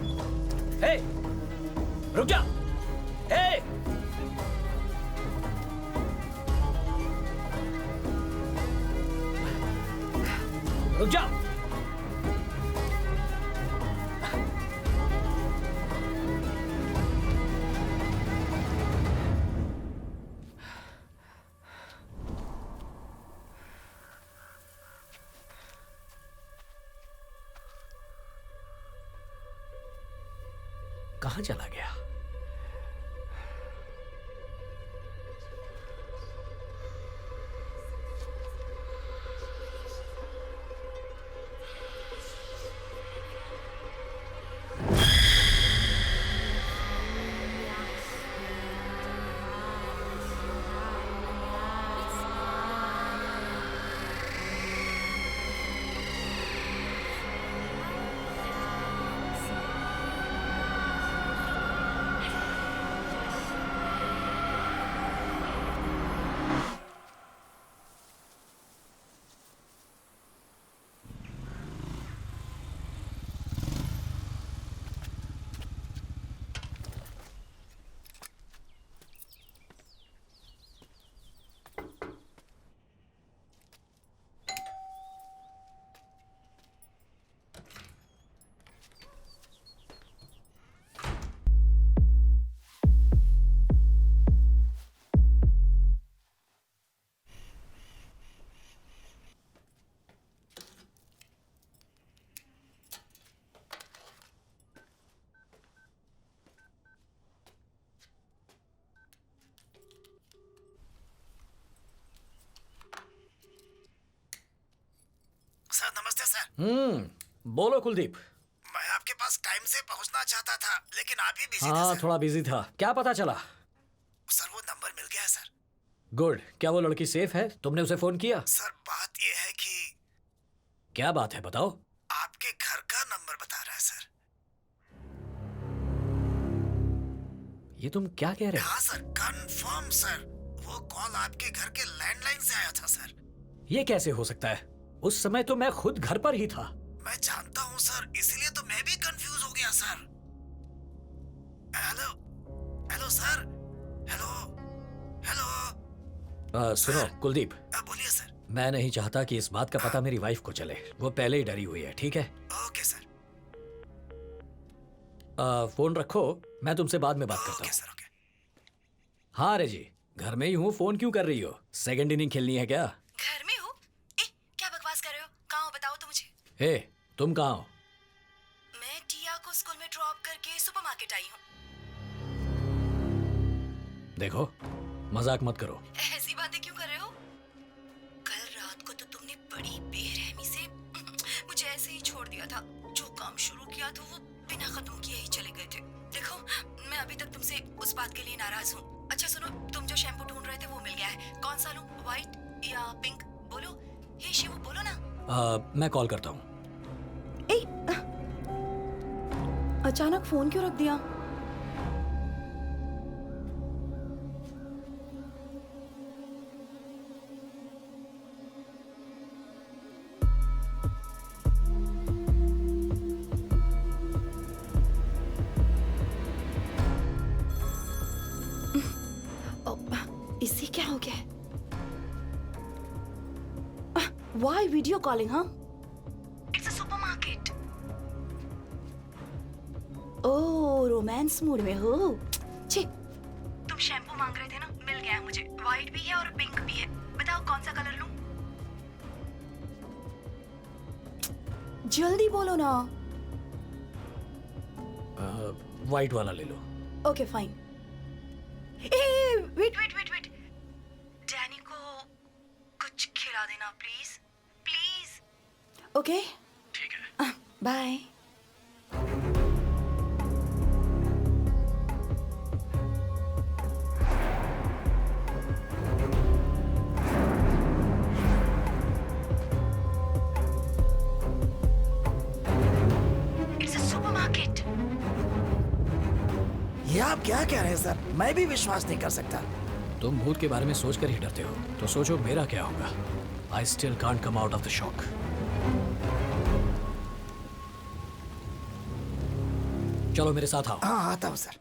हे, रुक जा। हे, रुक जा। कहाँ चला गया? सर। बोलो कुलदीप। मैं आपके पास टाइम से पहुंचना चाहता था, लेकिन आप ही बिजी थे हाँ, सर। थोड़ा बिजी था। क्या पता चला? सर वो नंबर मिल गया है सर। गुड। क्या वो लड़की सेफ है? तुमने उसे फोन किया? सर बात ये है कि क्या बात है, बताओ। आपके घर का नंबर बता रहा है सर। ये तुम क्या कह रहे हो? हाँ सर, कंफर्म सर। वो कॉल आपके घर के लैंडलाइन से आया था सर। ये कैसे हो सकता है? उस समय तो मैं खुद घर पर ही था। मैं जानता हूँ सर, इसलिए तो मैं भी कंफ्यूज हो गया sir. Hello hello sir, hello hello. सुनो कुलदीप, बोलिए सर। मैं नहीं चाहता कि इस बात का पता मेरी वाइफ को चले। वो पहले ही डरी हुई है, ठीक है? Okay sir. फोन रखो, मैं तुमसे बाद में बात करता ओके हूँ। Sir, okay. हाँ रेजी, घर में ही हूँ। फोन क्यों कर रही हो? सेकंड इनिंग खेलनी है क्या? घर में हो? क्या बकवास कर रहे हो? कहाँ हो बताओ तो मुझे। हे, तुम कहाँ हो? मैं टिया को स्कूल में ड्रॉप करके सुपरमार्केट आई हूँ। देखो, मजाक मत करो। ऐसी बातें क्यों कर रहे हो? कल रात को तो तुमने बड़ी बेरहमी से मुझे ऐसे ही छोड़ दिया था। जो काम शुरू किया था वो बिना खत्म किए ही चले गए थे। देखो, मैं अभी तक तुमसे उस बात के लिए नाराज हूँ। अच्छा सुनो, तुम जो शैम्पू ढूंढ रहे थे वो मिल गया है। कौन सा लूं, व्हाइट या पिंक? बोलो। हे शिव, बोलो ना। मैं कॉल करता हूँ। अचानक फोन क्यों रख दिया? इसी क्या हो गया? Why video calling, huh? It's a supermarket. Oh, romance mood में हो? छी, तुम शैम्पू मांग रहे थे ना, मिल गया है मुझे। व्हाइट भी है और पिंक भी है। बताओ कौन सा कलर लूं? जल्दी बोलो ना। व्हाइट वाला ले लो। Okay fine. Wait wait wait wait, Danny को कुछ खिला देना प्लीज प्लीज। ओके ठीक है। बाय। It's a supermarket. ये आप क्या कह रहे हैं सर? मैं भी विश्वास नहीं कर सकता। तुम भूत के बारे में सोच कर ही डरते हो, तो सोचो मेरा क्या होगा। I still can't come out of the shock. चलो मेरे साथ आओ। हाँ आता हूँ सर।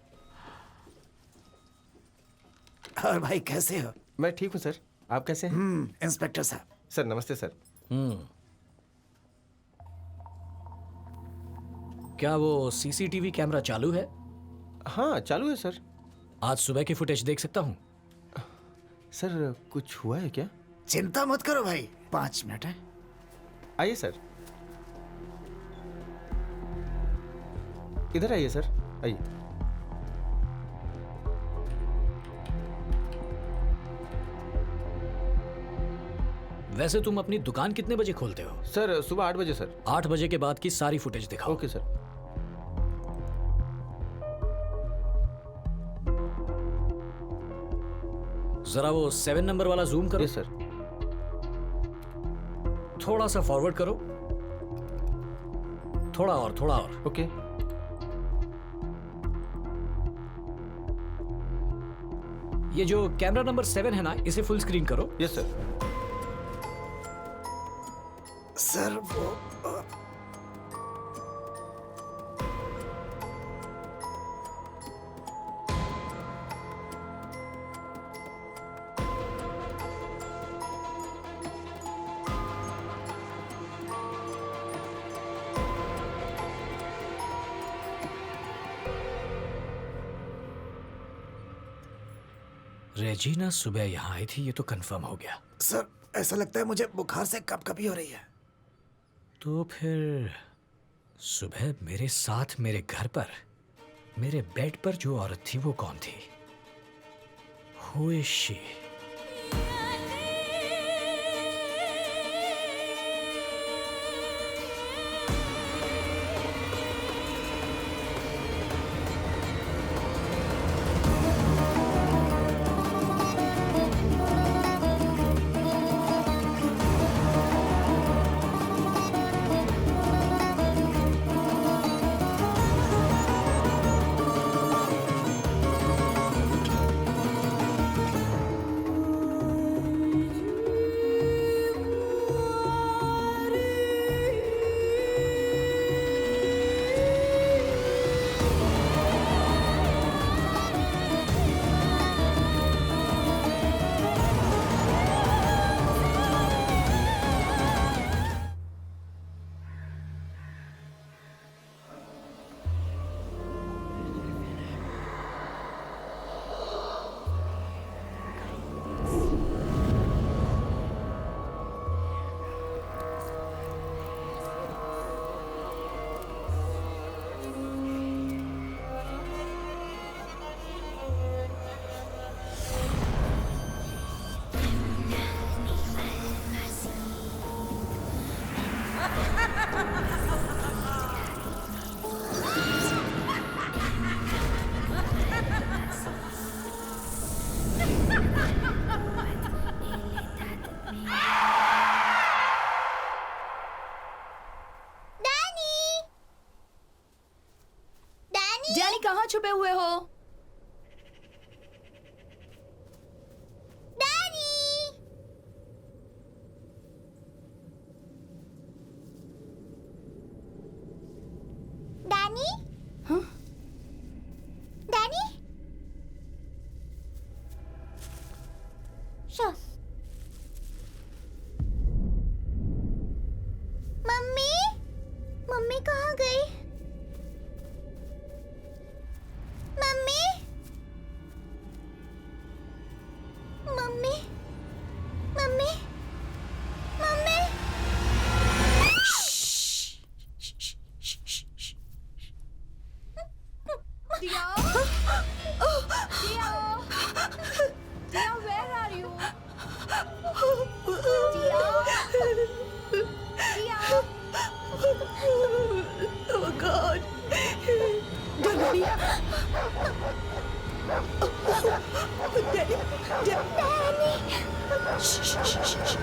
और भाई कैसे हो? मैं ठीक हूँ सर। आप कैसे हैं? इंस्पेक्टर साहब। सर नमस्ते सर। क्या वो सीसीटीवी कैमरा चालू है? हाँ चालू है सर। आज सुबह की फुटेज देख सकता हूँ? सर कुछ हुआ है क्या? चिंता मत करो भाई, 5 मिनट है। आइए सर, इधर आइए सर, आइए। वैसे तुम अपनी दुकान कितने बजे खोलते हो? सर सुबह 8 बजे सर। 8 बजे के बाद की सारी फुटेज दिखाओ। Okay sir. जरा वो 7 नंबर वाला जूम करो। Yes sir. थोड़ा सा फॉरवर्ड करो। थोड़ा और, थोड़ा और। ओके। ये जो कैमरा नंबर 7 है ना, इसे फुल स्क्रीन करो। Yes sir. सर वो रेजीना सुबह यहाँ आई थी, ये तो कंफर्म हो गया। सर ऐसा लगता है मुझे बुखार से कभी हो रही है। तो फिर सुबह मेरे साथ मेरे घर पर, मेरे बेड पर जो औरत थी वो कौन थी? Who is she? छुपे हुए हो? डैनी? हाँ? डैनी? शो। मम्मी? मम्मी कहाँ गई? Mummy? Mummy? Mummy? Mummy? Tia? Tia? Tia, where are you? Tia? Tia? Oh God! Daddy! Daddy! Shh, shh, shh, shh, shh.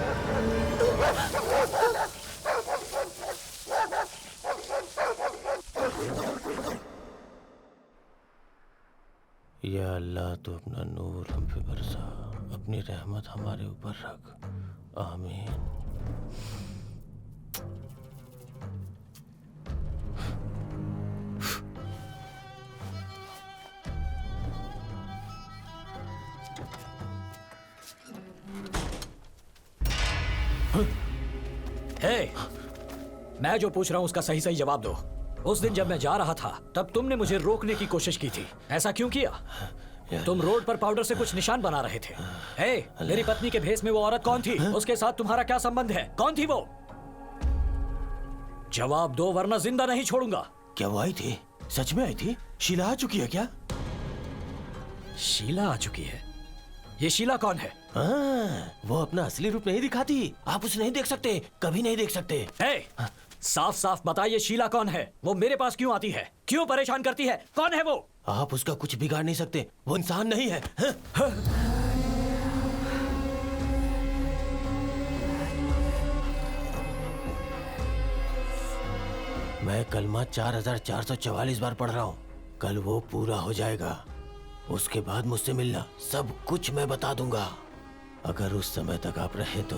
या अल्लाह तो अपना नूर हम पे बरसा, अपनी रहमत हमारे ऊपर रख, आमीन। हे, मैं जो पूछ रहा हूं उसका सही सही जवाब दो। उस दिन जब मैं जा रहा था तब तुमने मुझे रोकने की कोशिश की थी, ऐसा क्यों किया? तुम रोड पर पाउडर से कुछ निशान बना रहे थे। हे, मेरी पत्नी के भेष में वो औरत कौन थी? उसके साथ तुम्हारा क्या संबंध है? कौन थी वो? जवाब दो वरना जिंदा नहीं छोड़ूंगा। क्या वो आई थी? सच में आई थी? शीला आ चुकी है क्या? शीला आ चुकी है? ये शीला कौन है? वो अपना असली रूप नहीं दिखाती, आप उसे नहीं देख सकते, कभी नहीं देख सकते। हे, साफ साफ बताइए शीला कौन है? वो मेरे पास क्यों आती है? क्यों परेशान करती है? कौन है वो? आप उसका कुछ बिगाड़ नहीं सकते, वो इंसान नहीं है। मैं कलमा 4444 बार पढ़ रहा हूँ, कल वो पूरा हो जाएगा। उसके बाद मुझसे मिलना, सब कुछ मैं बता दूंगा। अगर उस समय तक आप रहे तो,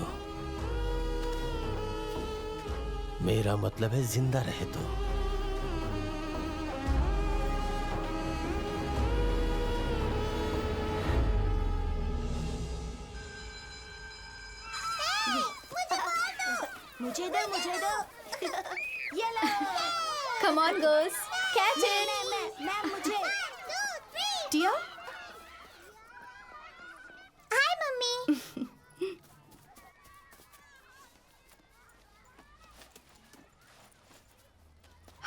मेरा मतलब है जिंदा रहे तो। मुझे दो, मुझे दो। ये लो। Come on, girls. Catch it. मैं मुझे। Tia? Hi mummy.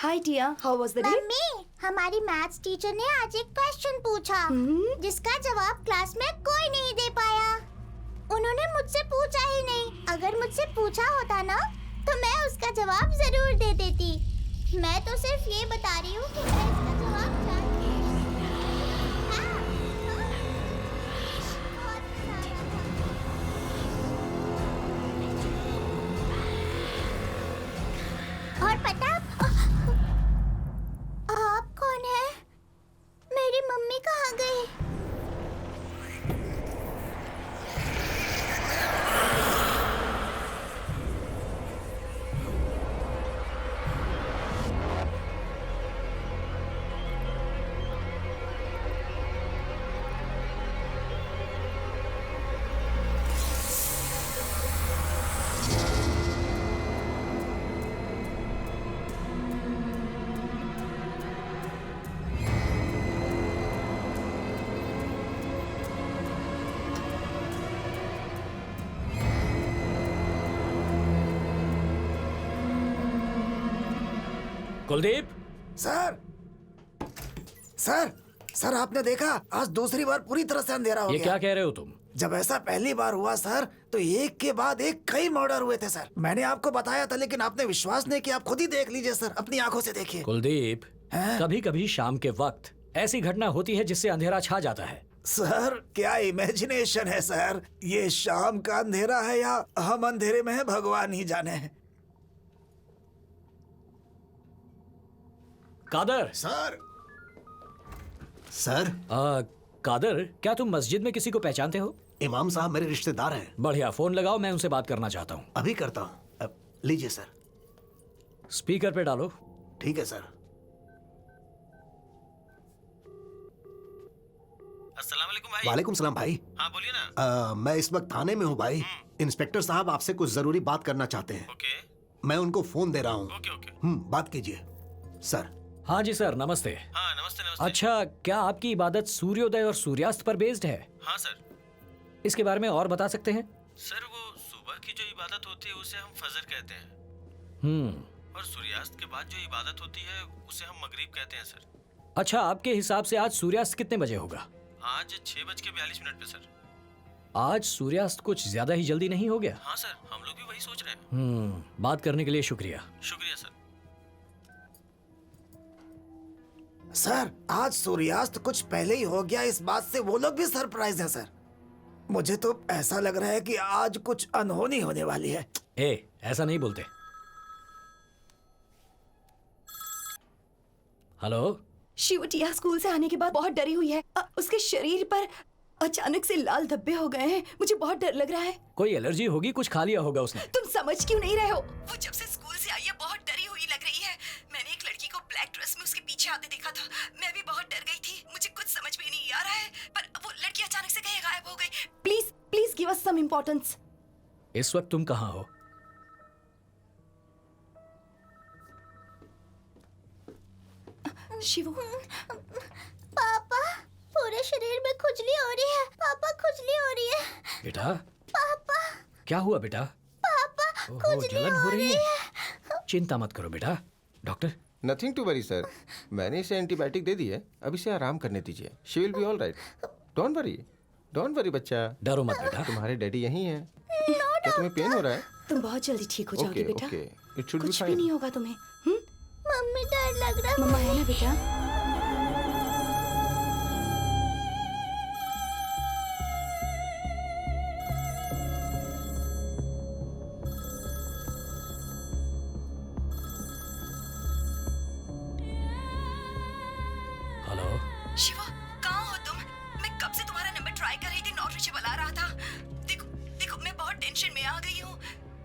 Hi, Tia. How was the day? Mummy, हमारी मैथ्स टीचर ने आज एक क्वेश्चन पूछा जिसका जवाब क्लास में कोई नहीं दे पाया। उन्होंने मुझसे पूछा ही नहीं। अगर मुझसे पूछा होता ना तो मैं उसका जवाब जरूर दे देती। मैं तो सिर्फ ये बता रही हूँ कि मैं इसका जवाब जानती हूँ। हाँ, हाँ। और पता आप कौन है? मेरी मम्मी कहाँ गई? कुलदीप, सर सर सर आपने देखा आज दूसरी बार पूरी तरह से अंधेरा हो ये गया। क्या कह रहे हो तुम? जब ऐसा पहली बार हुआ सर तो एक के बाद एक कई मर्डर हुए थे सर। मैंने आपको बताया था लेकिन आपने विश्वास नहीं किया। आप खुद ही देख लीजिए सर, अपनी आंखों से देखिए। कुलदीप, हैं? कभी कभी शाम के वक्त ऐसी घटना होती है जिससे अंधेरा छा जाता है। सर क्या इमेजिनेशन है सर। ये शाम का अंधेरा है या हम अंधेरे में है भगवान ही जाने। कादर, सर सर, कादर, क्या तुम मस्जिद में किसी को पहचानते हो? इमाम साहब मेरे रिश्तेदार हैं। बढ़िया, फोन लगाओ, मैं उनसे बात करना चाहता हूँ। अभी करता हूँ। लीजिए सर। स्पीकर पे डालो। ठीक है सर। अस्सलाम वालेकुम भाई। वालेकुम सलाम भाई। हाँ बोलिए ना। मैं इस वक्त थाने में हूँ भाई। इंस्पेक्टर साहब आपसे कुछ जरूरी बात करना चाहते हैं। ओके मैं उनको फोन दे रहा हूँ। Okay okay. बात कीजिए सर। हाँ जी सर, नमस्ते। हाँ नमस्ते नमस्ते। अच्छा, क्या आपकी इबादत सूर्योदय और सूर्यास्त पर बेस्ड है? हाँ सर। इसके बारे में और बता सकते हैं? सर वो सुबह की जो इबादत होती है उसे हम फजर कहते हैं, और सूर्यास्त के बाद जो इबादत होती है उसे हम मगरिब कहते हैं सर। अच्छा, आपके हिसाब से आज सूर्यास्त कितने बजे होगा? आज 6:42 पे सर। आज सूर्यास्त कुछ ज्यादा ही जल्दी नहीं हो गया? हाँ सर, हम लोग भी वही सोच रहे हैं। बात करने के लिए शुक्रिया। शुक्रिया सर। सर, आज सूर्यास्त कुछ पहले ही हो गया, इस बात से वो लोग भी सरप्राइज हैं सर। मुझे तो ऐसा लग रहा है कि आज कुछ अनहोनी होने वाली है। ऐसा नहीं बोलते। हेलो? शिव टिया स्कूल से आने के बाद बहुत डरी हुई है। उसके शरीर पर अचानक से लाल धब्बे हो गए हैं। मुझे बहुत डर लग रहा है। कोई एलर्जी होगी, कुछ खा लिया होगा उसने। तुम समझ क्यों नहीं रहे हो? वो जब से स्कूल से आई है बहुत डरी हुई लग रही है। मैंने एक लड़की को ब्लैक ड्रेस में उसके पीछे आते देखा था। मैं भी बहुत डर गई थी। मुझे कुछ समझ में नहीं आ रहा है, पर वो लड़की अचानक से कहीं गायब हो गई। Please please give us some importance. इस वक्त तुम कहाँ हो? शिवू, पापा, पूरे शरीर में खुजली हो रही है। पापा, खुजली हो रही है। बेटा, पापा, क्या हुआ बेटा? पापा, ओहो, खुजली जलन हो रही है। है। चिंता मत करो बेटा। Doctor? Nothing to worry sir, मैंने इसे एंटीबायोटिक दे दी है, अब इसे आराम करने दीजिए। She will be all right. Don't worry बच्चा। डरो मत बेटा। तुम्हारे डैडी यहीं हैं। क्या तुम्हें पेन हो रहा है? तुम बहुत जल्दी ठीक हो जाओगे बेटा। ओके, इट शुड बी कुछ भी फाइन। नहीं होगा तुम्हें। मम्मी, डर लग रहा है। मम्मा है ना बेटा? हेलो? शिवा, कहाँ हो तुम? मैं कब से तुम्हारा नंबर ट्राई कर रही थी, नॉट रीचेबल आ रहा था। देखो देखो, मैं बहुत टेंशन में आ गई हूँ।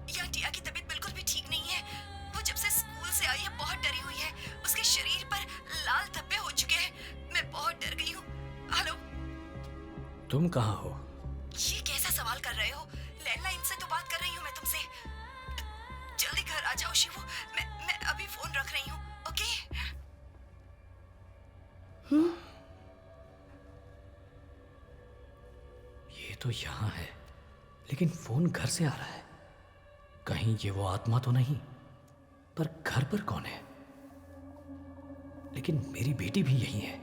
यहाँ टिया की तबीयत बिल्कुल भी ठीक नहीं है। वो जब से स्कूल से आई है बहुत डरी हुई है। उसके शरीर पर लाल धब्बे हो चुके हैं। मैं बहुत डर गई हूँ। हेलो? तुम कहाँ हो? ये कैसा सवाल कर रहे हो? लैंडलाइन से तो बात कर रही हूँ मैं तुमसे। जल्दी घर आ जाओ शिवू। मैं अभी फोन रख रही हूँ। ओके? ये तो यहाँ है, लेकिन फोन घर से आ रहा है। कहीं ये वो आत्मा तो नहीं? पर घर पर कौन है? लेकिन मेरी बेटी भी यही है।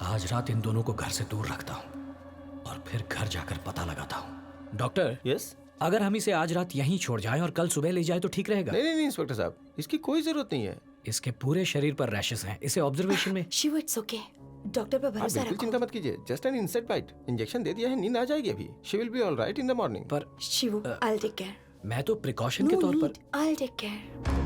आज रात इन दोनों को घर से दूर रखता हूं और फिर घर जाकर पता लगाता हूं। Doctor, yes? अगर हम इसे आज रात यहीं छोड़ जाएं और कल सुबह ले जाए तो ठीक रहेगा? नहीं इंस्पेक्टर साहब, इसकी कोई जरूरत नहीं है। इसके पूरे शरीर पर रैशेस हैं। इसे ऑब्जर्वेशन में। Shibu, it's okay. डॉक्टर पर आप भरोसा बिल्कुल रखो। चिंता मत कीजिए, just an insect bite. Injection दे दिया है, नींद आ जाएगी अभी। She will be all right in the morning. पर Shivu, I will take care. मैं तो प्रिकॉशन के तौर पर। I will take care.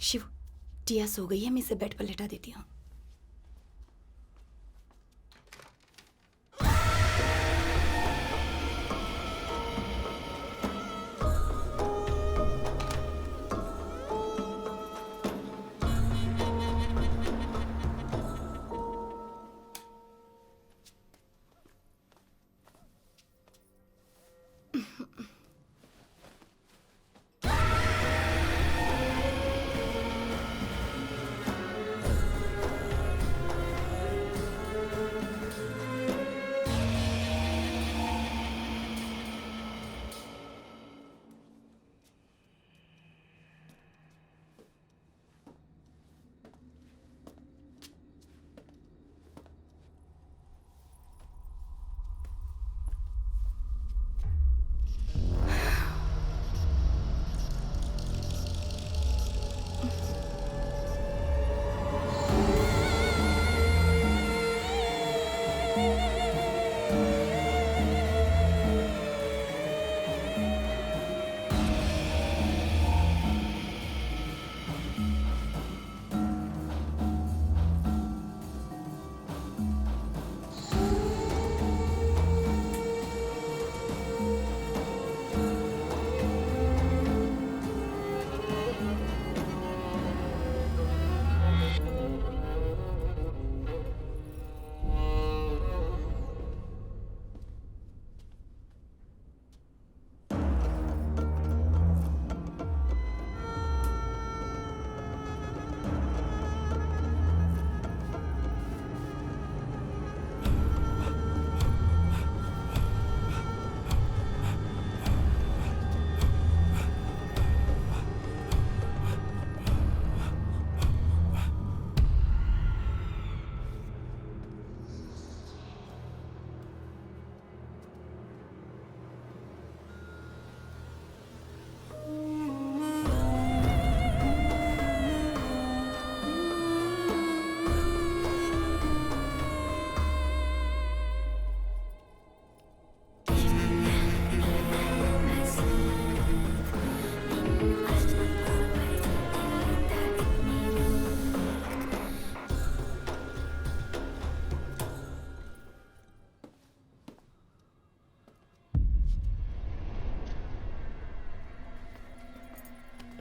Shiv, Tia सो गई है, मैं इसे बेड पर लेटा देती हूँ।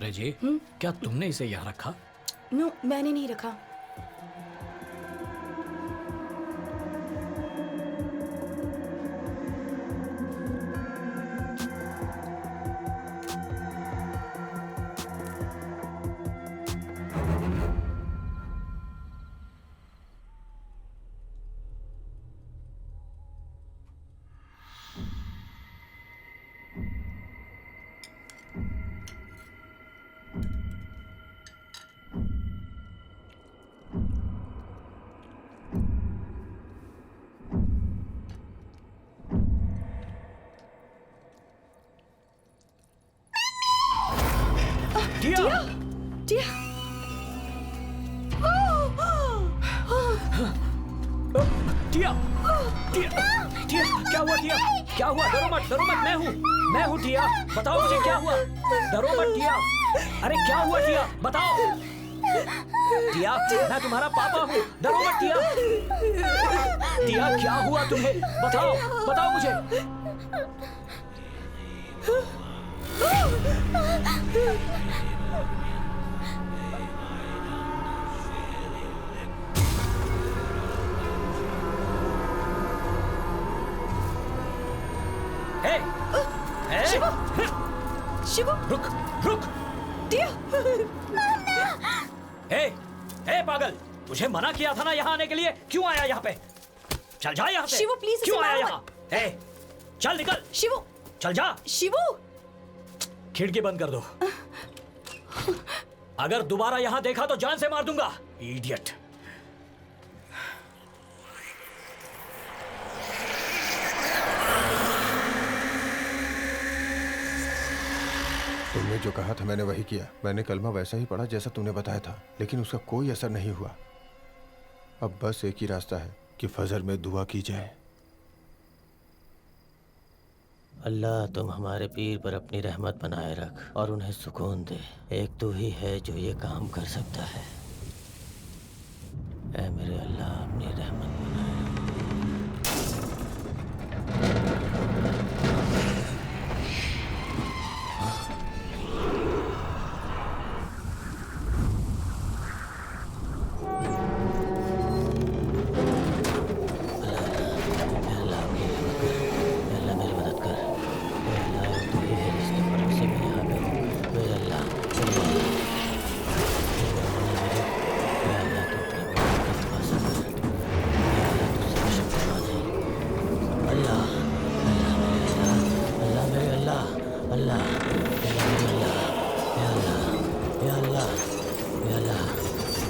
रेजी, क्या तुमने इसे यहाँ रखा? नो, मैंने नहीं रखा। टिया! टिया! टिया! टिया! टिया! क्या हुआ टिया? क्या हुआ? डरो मत, मैं हूँ टिया। बताओ मुझे क्या हुआ? डरो मत टिया। अरे क्या हुआ टिया? बताओ। टिया, मैं तुम्हारा पापा हूँ, डरो मत टिया। टिया, क्या हुआ तुम्हें? बताओ मुझे। शिवू! रुक! टिया! ए पागल, तुझे मना किया था ना यहाँ आने के लिए, क्यों आया यहाँ पे? चल जा यहाँ से। शिवू, प्लीज क्यों आया यहाँ? चल निकल। शिवू! चल जा। शिवू! खिड़की बंद कर दो। अगर दोबारा यहाँ देखा तो जान से मार दूंगा, इडियट। तुमने जो कहा था मैंने वही किया। मैंने कलमा वैसा ही पढ़ा जैसा तूने बताया था, लेकिन उसका कोई असर नहीं हुआ। अब बस एक ही रास्ता है कि फजर में दुआ की जाए। अल्लाह, तुम हमारे पीर पर अपनी रहमत बनाए रख और उन्हें सुकून दे। एक तू ही है जो ये काम कर सकता है। ऐ मेरे अल्लाह, अपनी रहमत बनाए रख।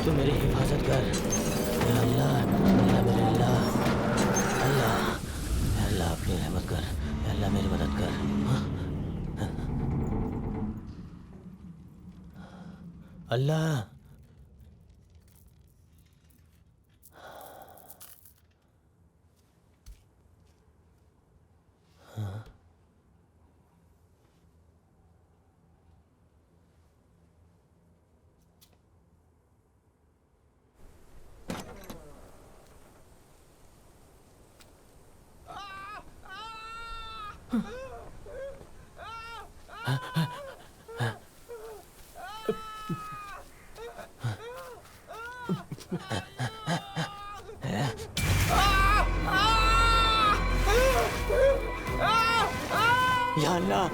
तू मेरी हिफाजत कर। या अल्लाह, अल्लाह मेरे अल्लाह, अल्लाह, या अल्लाह अपनी रहमत कर। या अल्लाह मेरी मदद कर। अल्लाह, या अल्लाह,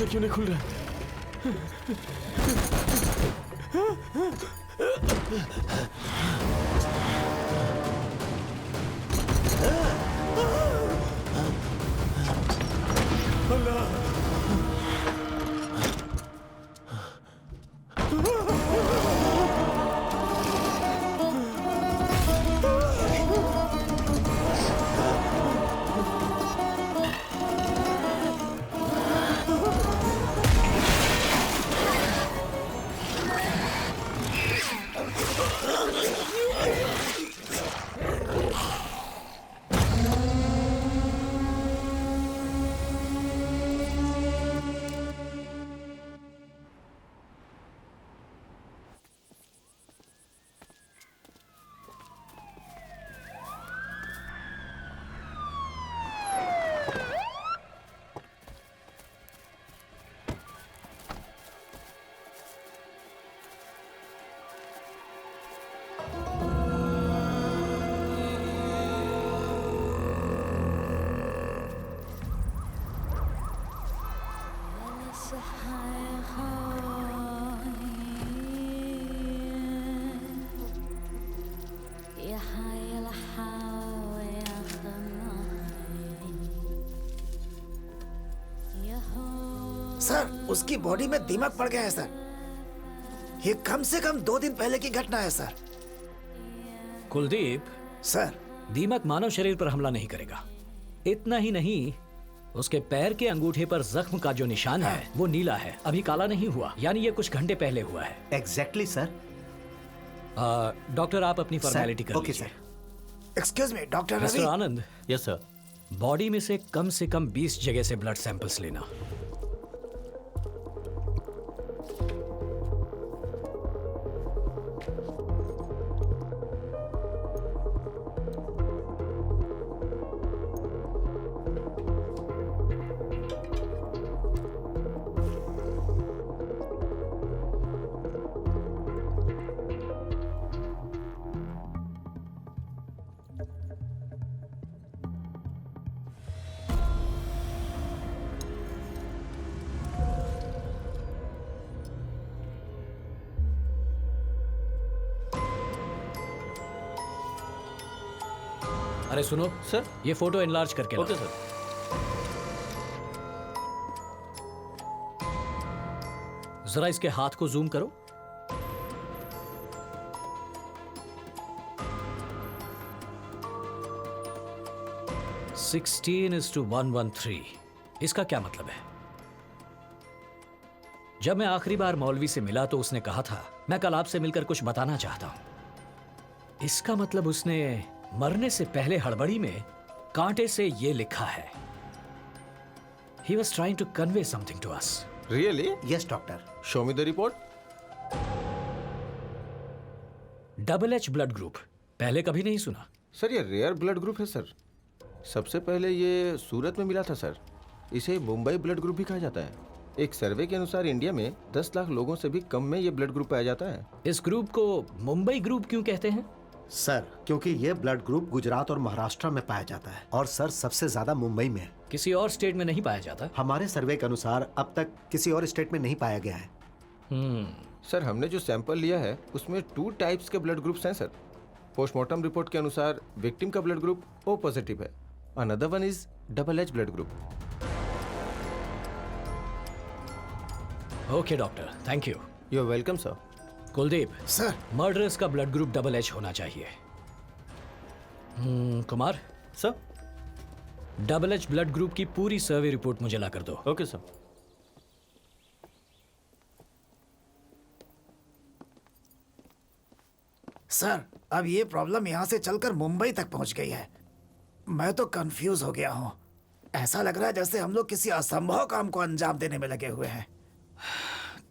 दरवाजा क्यों नहीं खुल रहा? सर, उसकी बॉडी में दीमक पड़ गया है सर। ये कम से कम 2 दिन पहले की घटना है सर। कुलदीप, सर, दीमक मानव शरीर पर हमला नहीं करेगा। इतना ही नहीं, उसके पैर के अंगूठे पर जख्म का जो निशान है वो नीला है, अभी काला नहीं हुआ, यानी ये कुछ घंटे पहले हुआ है। Exactly sir. डॉक्टर, आप अपनी फॉर्मेलिटी कर ओके लीजिए। Sir. Excuse me doctor mister Ravi. Anand, yes sir. Body में से कम 20 जगह से ब्लड सैंपल्स लेना। अरे सुनो सर। ये फोटो एनलार्ज करके ओके लाओ। सर। जरा इसके हाथ को जूम करो। Sixteen is to 113। इसका क्या मतलब है? जब मैं आखिरी बार मौलवी से मिला तो उसने कहा था मैं कल आपसे मिलकर कुछ बताना चाहता हूं। इसका मतलब उसने मरने से पहले हड़बड़ी में कांटे से ये लिखा है। He was trying to convey something to us. Really? Yes doctor. Show me the report. Double H blood group, पहले कभी नहीं सुना। सर ये रेयर ब्लड ग्रुप है सर। सबसे पहले ये सूरत में मिला था सर। इसे मुंबई ब्लड ग्रुप भी कहा जाता है। एक सर्वे के अनुसार इंडिया में 10 लाख लोगों से भी कम में ये ब्लड ग्रुप पाया जाता है। इस ग्रुप को मुंबई ग्रुप क्यों कहते हैं? सर, क्योंकि ये ब्लड ग्रुप गुजरात और महाराष्ट्र में पाया जाता है और सर सबसे ज्यादा मुंबई में। किसी और स्टेट में नहीं पाया जाता? हमारे सर्वे के अनुसार अब तक किसी और स्टेट में नहीं पाया गया है। सर हमने जो सैंपल लिया है उसमें 2 टाइप्स के ब्लड ग्रुप्स हैं सर। पोस्टमार्टम रिपोर्ट के अनुसार विक्टिम का ब्लड ग्रुप O पॉजिटिव है। Another one is double H blood group. Okay doctor, thank you. You are welcome sir. Kuldeep, sir, murderers का ब्लड ग्रुप डबल-H होना चाहिए। Kumar, sir. Double H blood group की पूरी सर्वे रिपोर्ट मुझे ला कर दो। Okay sir. सर, अब ये प्रॉब्लम यहाँ से चलकर मुंबई तक पहुँच गई है। मैं तो कंफ्यूज हो गया हूँ। ऐसा लग रहा है जैसे हम लोग किसी असंभव काम को अंजाम देने में लगे हुए हैं।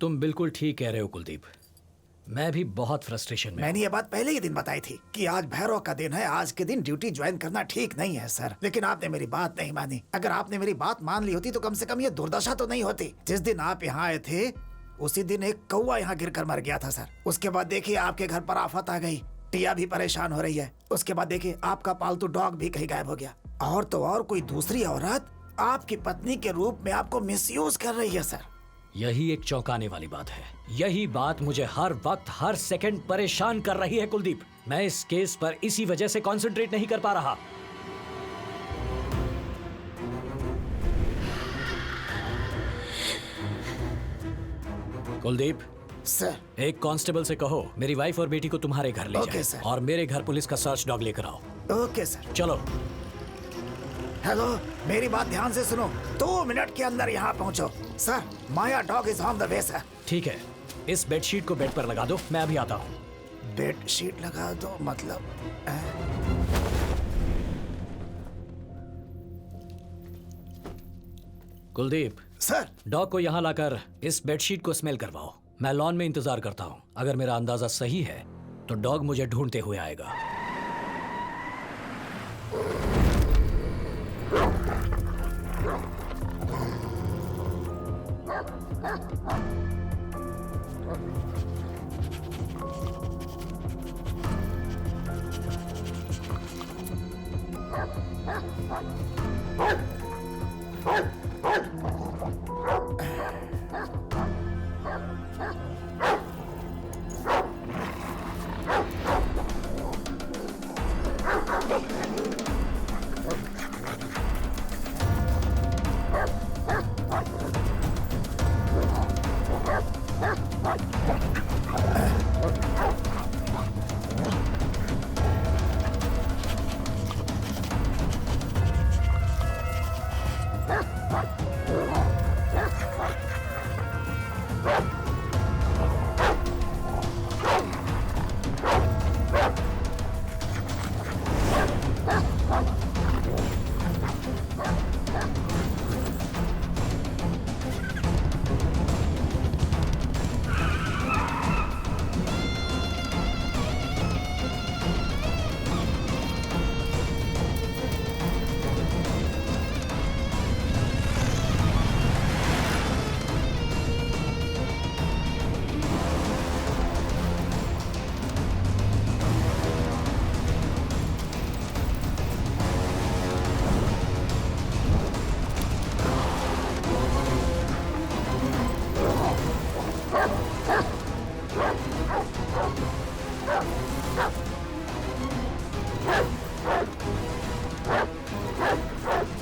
तुम बिल्कुल ठीक कह रहे हो कुलदीप, मैं भी बहुत फ्रस्ट्रेशन में। मैंने ये बात पहले ही दिन बताई थी कि आज भैरव का दिन है, आज के दिन ड्यूटी ज्वाइन करना ठीक नहीं है सर। लेकिन आपने मेरी बात नहीं मानी। अगर आपने मेरी बात मान ली होती तो कम से कम ये दुर्दशा तो नहीं होती। जिस दिन आप यहाँ आए थे उसी दिन एक कौवा यहाँ गिरकर मर गया था सर। उसके बाद देखिए आपके घर पर आफत आ गई, टिया भी परेशान हो रही है। उसके बाद देखिए आपका पालतू डॉग भी कहीं गायब हो गया। और तो और कोई दूसरी औरत आपकी पत्नी के रूप में आपको मिसयूज कर रही है सर। यही एक चौंकाने वाली बात है। यही बात मुझे हर वक्त हर सेकंड परेशान कर रही है कुलदीप। मैं इस केस पर इसी वजह से कंसंट्रेट नहीं कर पा रहा। कुलदीप, सर एक कांस्टेबल से कहो मेरी वाइफ और बेटी को तुम्हारे घर ले ओके, जाए सर। और मेरे घर पुलिस का सर्च डॉग लेकर आओ। Okay sir. चलो। हेलो, मेरी बात ध्यान से सुनो। 2 मिनट के अंदर यहाँ पहुँचो। Sir, Maya dog is on the way sir. ठीक है, इस बेडशीट को बेड पर लगा दो, मैं अभी आता हूँ। बेड शीट लगा दो मतलब? कुलदीप, सर डॉग को यहाँ लाकर इस बेडशीट को स्मेल करवाओ। मैं लॉन में इंतजार करता हूँ। अगर मेरा अंदाजा सही है तो डॉग मुझे ढूंढते हुए आएगा।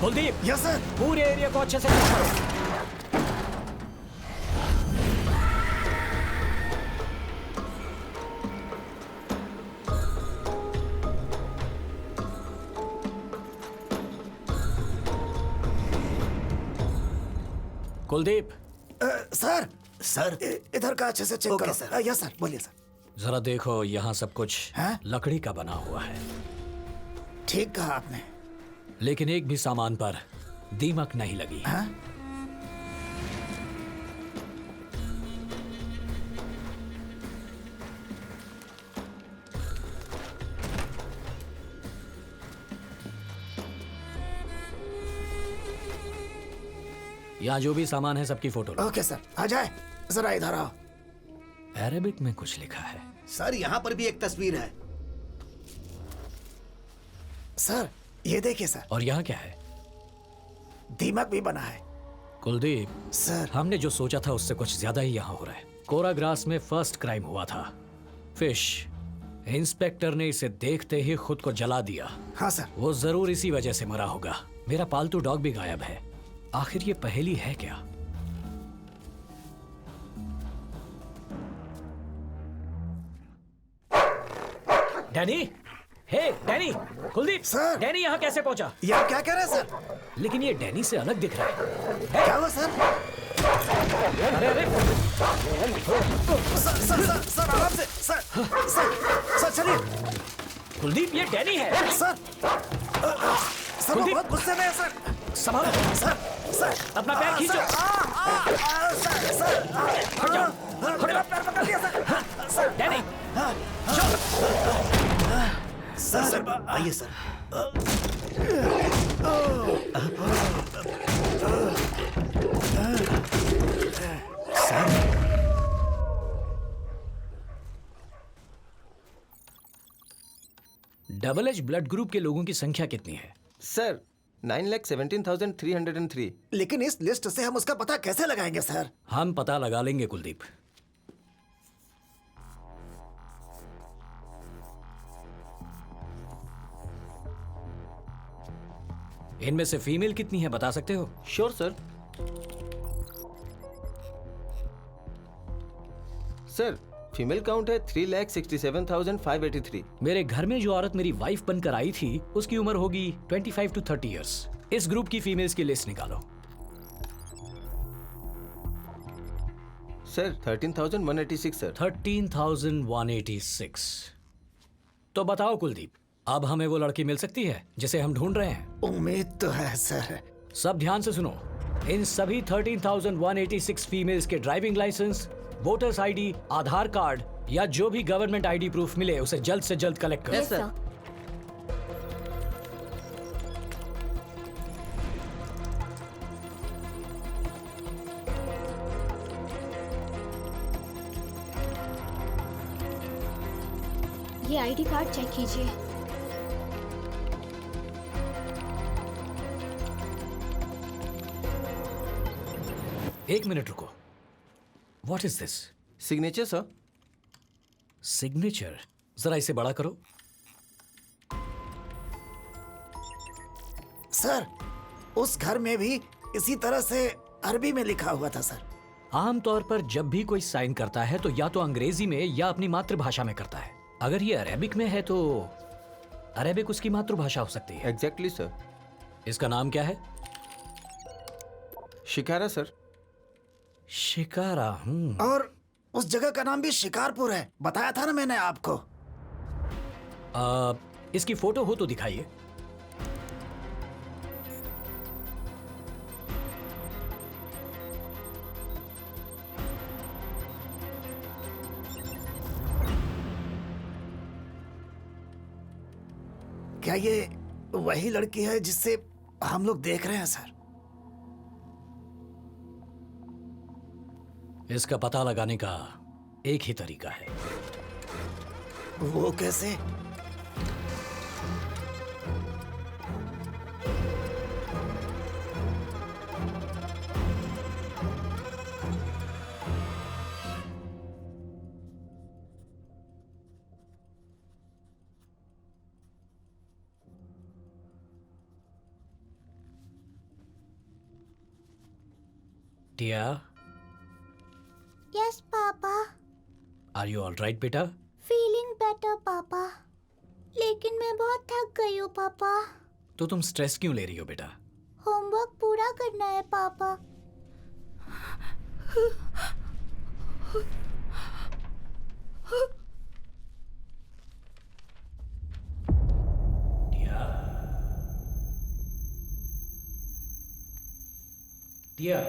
Kuldeep, yes sir. पूरे एरिया को अच्छे से चेक करो। कुलदीप, सर सर इधर का अच्छे से चेक करो। सर। यस सर, बोलिए सर। जरा देखो, यहाँ सब कुछ हैं? लकड़ी का बना हुआ है, ठीक कहा आपने। लेकिन एक भी सामान पर दीमक नहीं लगी। हाँ? यहाँ जो भी सामान है सबकी फोटो लो। ओके सर, आ जाए जरा इधर आओ। अरेबिक में कुछ लिखा है। सर यहाँ पर भी एक तस्वीर है। सर ये देखिए सर, और यहाँ क्या है? दीमक भी बना है। कुलदीप, सर हमने जो सोचा था उससे कुछ ज्यादा ही यहाँ हो रहा है। कोराग्रास में फर्स्ट क्राइम हुआ था, फिश। इंस्पेक्टर ने इसे देखते ही खुद को जला दिया। हाँ सर। वो जरूर इसी वजह से मरा होगा। मेरा पालतू डॉग भी गायब है। आखिर ये पहेली है क्या? डैनी, हे डैनी, कुलदीप सर। डैनी यहाँ कैसे पहुंचा? ये आप क्या कह रहे हैं सर? लेकिन ये डैनी से अलग दिख रहा है। क्या हुआ सर? अरे अरे, सर सर सर सर आराम से। सर सर सर चलिए। कुलदीप ये डैनी है। सर सर वो कुलदीप। बहुत गुस्से में है सर। संभालो, सर सर अपना पैर खींचो। सर सर हट जाओ, हट जाओ। पैर पकड़ लिया sir. Sir Danny, sir sir आइए sir. Double H blood group के लोगों की संख्या कितनी है? सर 9,17,303। लेकिन इस लिस्ट से हम उसका पता कैसे लगाएंगे सर? हम पता लगा लेंगे कुलदीप। इनमें से फीमेल कितनी है बता सकते हो? Sure sir. Sir female count है 3,67,583। मेरे घर में जो औरत मेरी वाइफ बनकर आई थी उसकी उम्र होगी 25 to 30 इयर्स। इस ग्रुप की फीमेल्स की लिस्ट निकालो। Sir 13,186 sir. 13,186। तो बताओ कुलदीप, अब हमें वो लड़की मिल सकती है जिसे हम ढूंढ रहे हैं? उम्मीद तो है सर। सब ध्यान से सुनो, इन सभी 13,186 फीमेल्स के ड्राइविंग लाइसेंस, वोटर्स आईडी, आधार कार्ड या जो भी गवर्नमेंट आईडी प्रूफ मिले उसे जल्द से जल्द कलेक्ट करो। Yes sir. ये आईडी कार्ड चेक कीजिए। एक मिनट रुको। What is this? Signature sir. Signature? जरा इसे बड़ा करो। सर उस घर में भी इसी तरह से अरबी में लिखा हुआ था सर। आमतौर पर जब भी कोई साइन करता है तो या तो अंग्रेजी में या अपनी मातृभाषा में करता है। अगर ये अरेबिक में है तो अरेबिक उसकी मातृभाषा हो सकती है। Exactly sir. इसका नाम क्या है? शिकारा सर। शिकारा। और उस जगह का नाम भी शिकारपुर है, बताया था ना मैंने आपको। इसकी फोटो हो तो दिखाइए। क्या ये वही लड़की है जिससे हम लोग देख रहे हैं सर? इसका पता लगाने का एक ही तरीका है। वो कैसे? टिया, यस पापा। आर यू ऑल राइट बेटा? फीलिंग बेटर पापा, लेकिन मैं बहुत थक गई हूँ पापा। तो तुम स्ट्रेस क्यों ले रही हो बेटा? होमवर्क पूरा करना है पापा। टिया, टिया,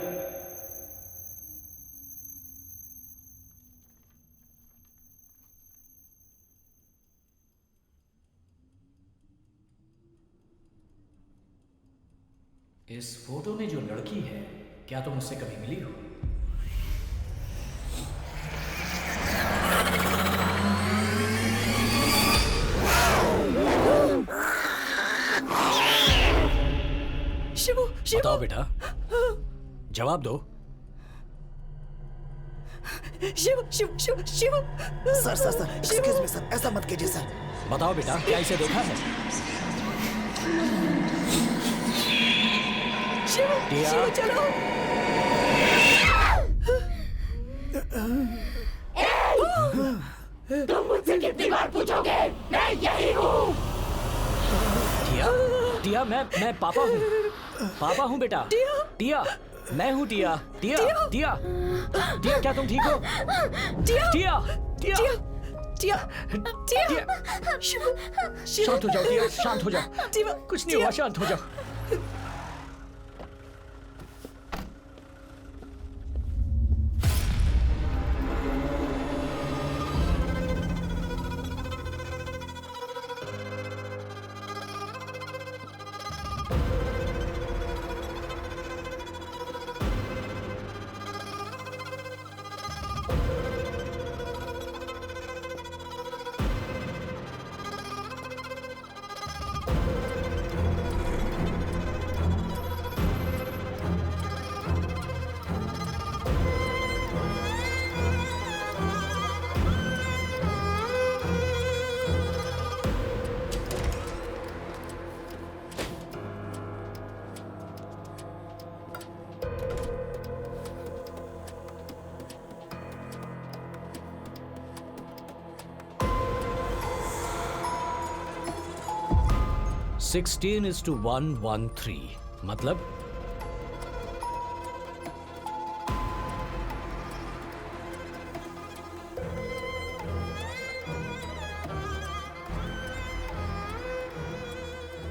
इस फोटो में जो लड़की है क्या तुम उससे कभी मिली हो? शिवू, शिवू, बताओ बेटा, जवाब दो। Shivu, Shivu, Shivu, Shivu. Sir sir sir excuse me sir, ऐसा मत कीजिए सर। बताओ बेटा, क्या इसे देखा है? शिवू, टिया। शिवू चलो। तुम मुझसे कितनी बार पूछोगे? मैं यही हूँ। टिया, टिया, मैं पापा हूँ। पापा हूँ बेटा। टिया, मैं हूँ टिया। टिया, टिया, टिया, क्या तुम ठीक हो? Tia, Tia, Tia, Tia, Tia, टिया। शिवू, शिवू, शांत हो जाओ टिया, शांत हो जाओ। टिया, कुछ नहीं हुआ, शांत हो जाओ। 16:113 मतलब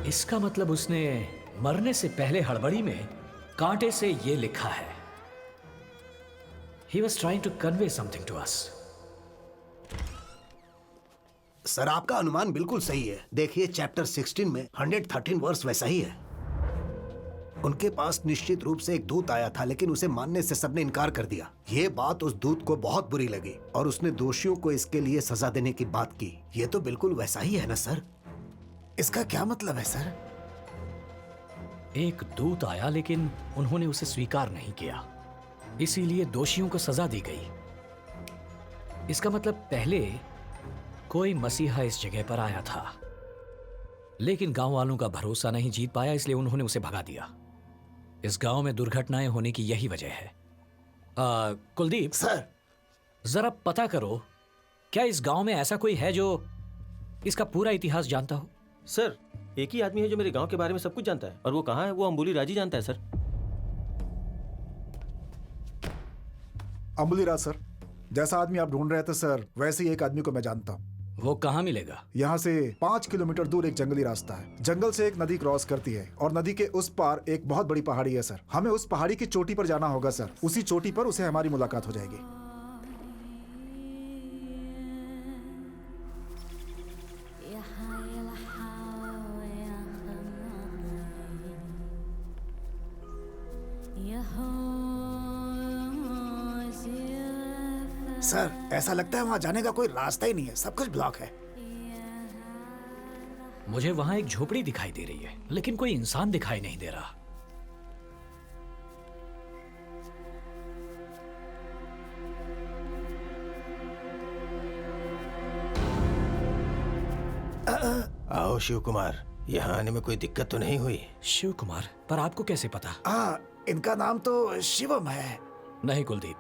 इसका मतलब उसने मरने से पहले हड़बड़ी में कांटे से ये लिखा है। He was trying to convey something to us. Sir आपका अनुमान बिल्कुल सही है। देखिए चैप्टर 16 में 113 वर्स वैसा ही है। उनके पास निश्चित रूप से एक दूत आया था, लेकिन उसे मानने से सबने इनकार कर दिया। ये बात उस दूत को बहुत बुरी लगी और उसने दोषियों को इसके लिए सजा देने की बात की। ये तो बिल्कुल वैसा ही है ना सर? इसका क्या मतलब है सर? एक दूत आया लेकिन उन्होंने उसे स्वीकार नहीं किया, इसीलिए दोषियों को सजा दी गई। इसका मतलब पहले कोई मसीहा इस जगह पर आया था, लेकिन गांव वालों का भरोसा नहीं जीत पाया, इसलिए उन्होंने उसे भगा दिया। इस गांव में दुर्घटनाएं होने की यही वजह है। कुलदीप सर, जरा पता करो, क्या इस गांव में ऐसा कोई है जो इसका पूरा इतिहास जानता हो? सर, एक ही आदमी है जो मेरे गांव के बारे में सब कुछ जानता है, और वो कहाँ है वो अंबुली राजी जानता है सर। अंबुली राज सर, जैसा आदमी आप ढूंढ रहे थे सर, वैसे ही एक आदमी को मैं जानता हूँ। वो कहाँ मिलेगा? यहाँ से 5 किलोमीटर दूर एक जंगली रास्ता है। जंगल से एक नदी क्रॉस करती है और नदी के उस पार एक बहुत बड़ी पहाड़ी है सर। हमें उस पहाड़ी की चोटी पर जाना होगा सर। उसी चोटी पर उसे हमारी मुलाकात हो जाएगी। सर, ऐसा लगता है वहां जाने का कोई रास्ता ही नहीं है, सब कुछ ब्लॉक है। मुझे वहां एक झोपड़ी दिखाई दे रही है, लेकिन कोई इंसान दिखाई नहीं दे रहा। आओ शिव कुमार, यहाँ आने में कोई दिक्कत तो नहीं हुई? शिव कुमार? पर आपको कैसे पता? इनका नाम तो शिवम है। नहीं कुलदीप,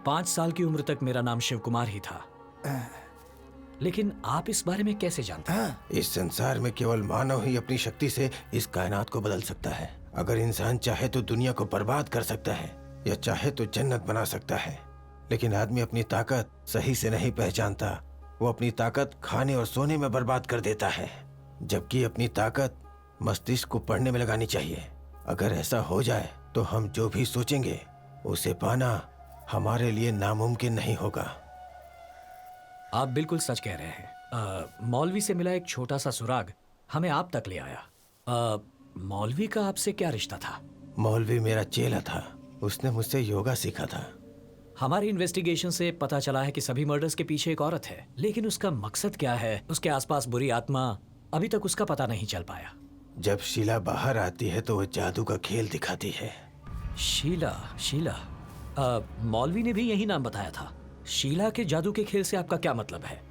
5 साल की उम्र तक मेरा नाम शिव कुमार ही था। लेकिन आप इस बारे में कैसे जानते हैं? इस संसार में केवल मानव ही अपनी शक्ति से इस कायनात को बदल सकता है। अगर इंसान चाहे तो दुनिया को बर्बाद कर सकता है, या चाहे तो जन्नत बना सकता है। लेकिन आदमी अपनी ताकत सही से नहीं पहचानता। वो अपनी ताकत खाने और सोने में बर्बाद कर देता है, जबकि अपनी ताकत मस्तिष्क को पढ़ने में लगानी चाहिए। अगर ऐसा हो जाए तो हम जो भी सोचेंगे उसे पाना हमारे लिए नामुमकिन नहीं होगा। आप बिल्कुल सच कह रहे हैं। मौलवी से मिला एक छोटा सा सुराग हमें आप तक ले आया। मौलवी का आपसे क्या रिश्ता था? मौलवी मेरा चेला था, उसने मुझसे योगा सीखा था। हमारी इन्वेस्टिगेशन से पता चला है कि सभी मर्डर्स के पीछे एक औरत है, लेकिन उसका मकसद क्या है, उसके आसपास बुरी आत्मा, अभी तक उसका पता नहीं चल पाया। जब शीला बाहर आती है तो वो जादू का खेल दिखाती है। शीला? मौलवी ने भी यही नाम बताया था। शीला के जादू के खेल से आपका क्या मतलब है?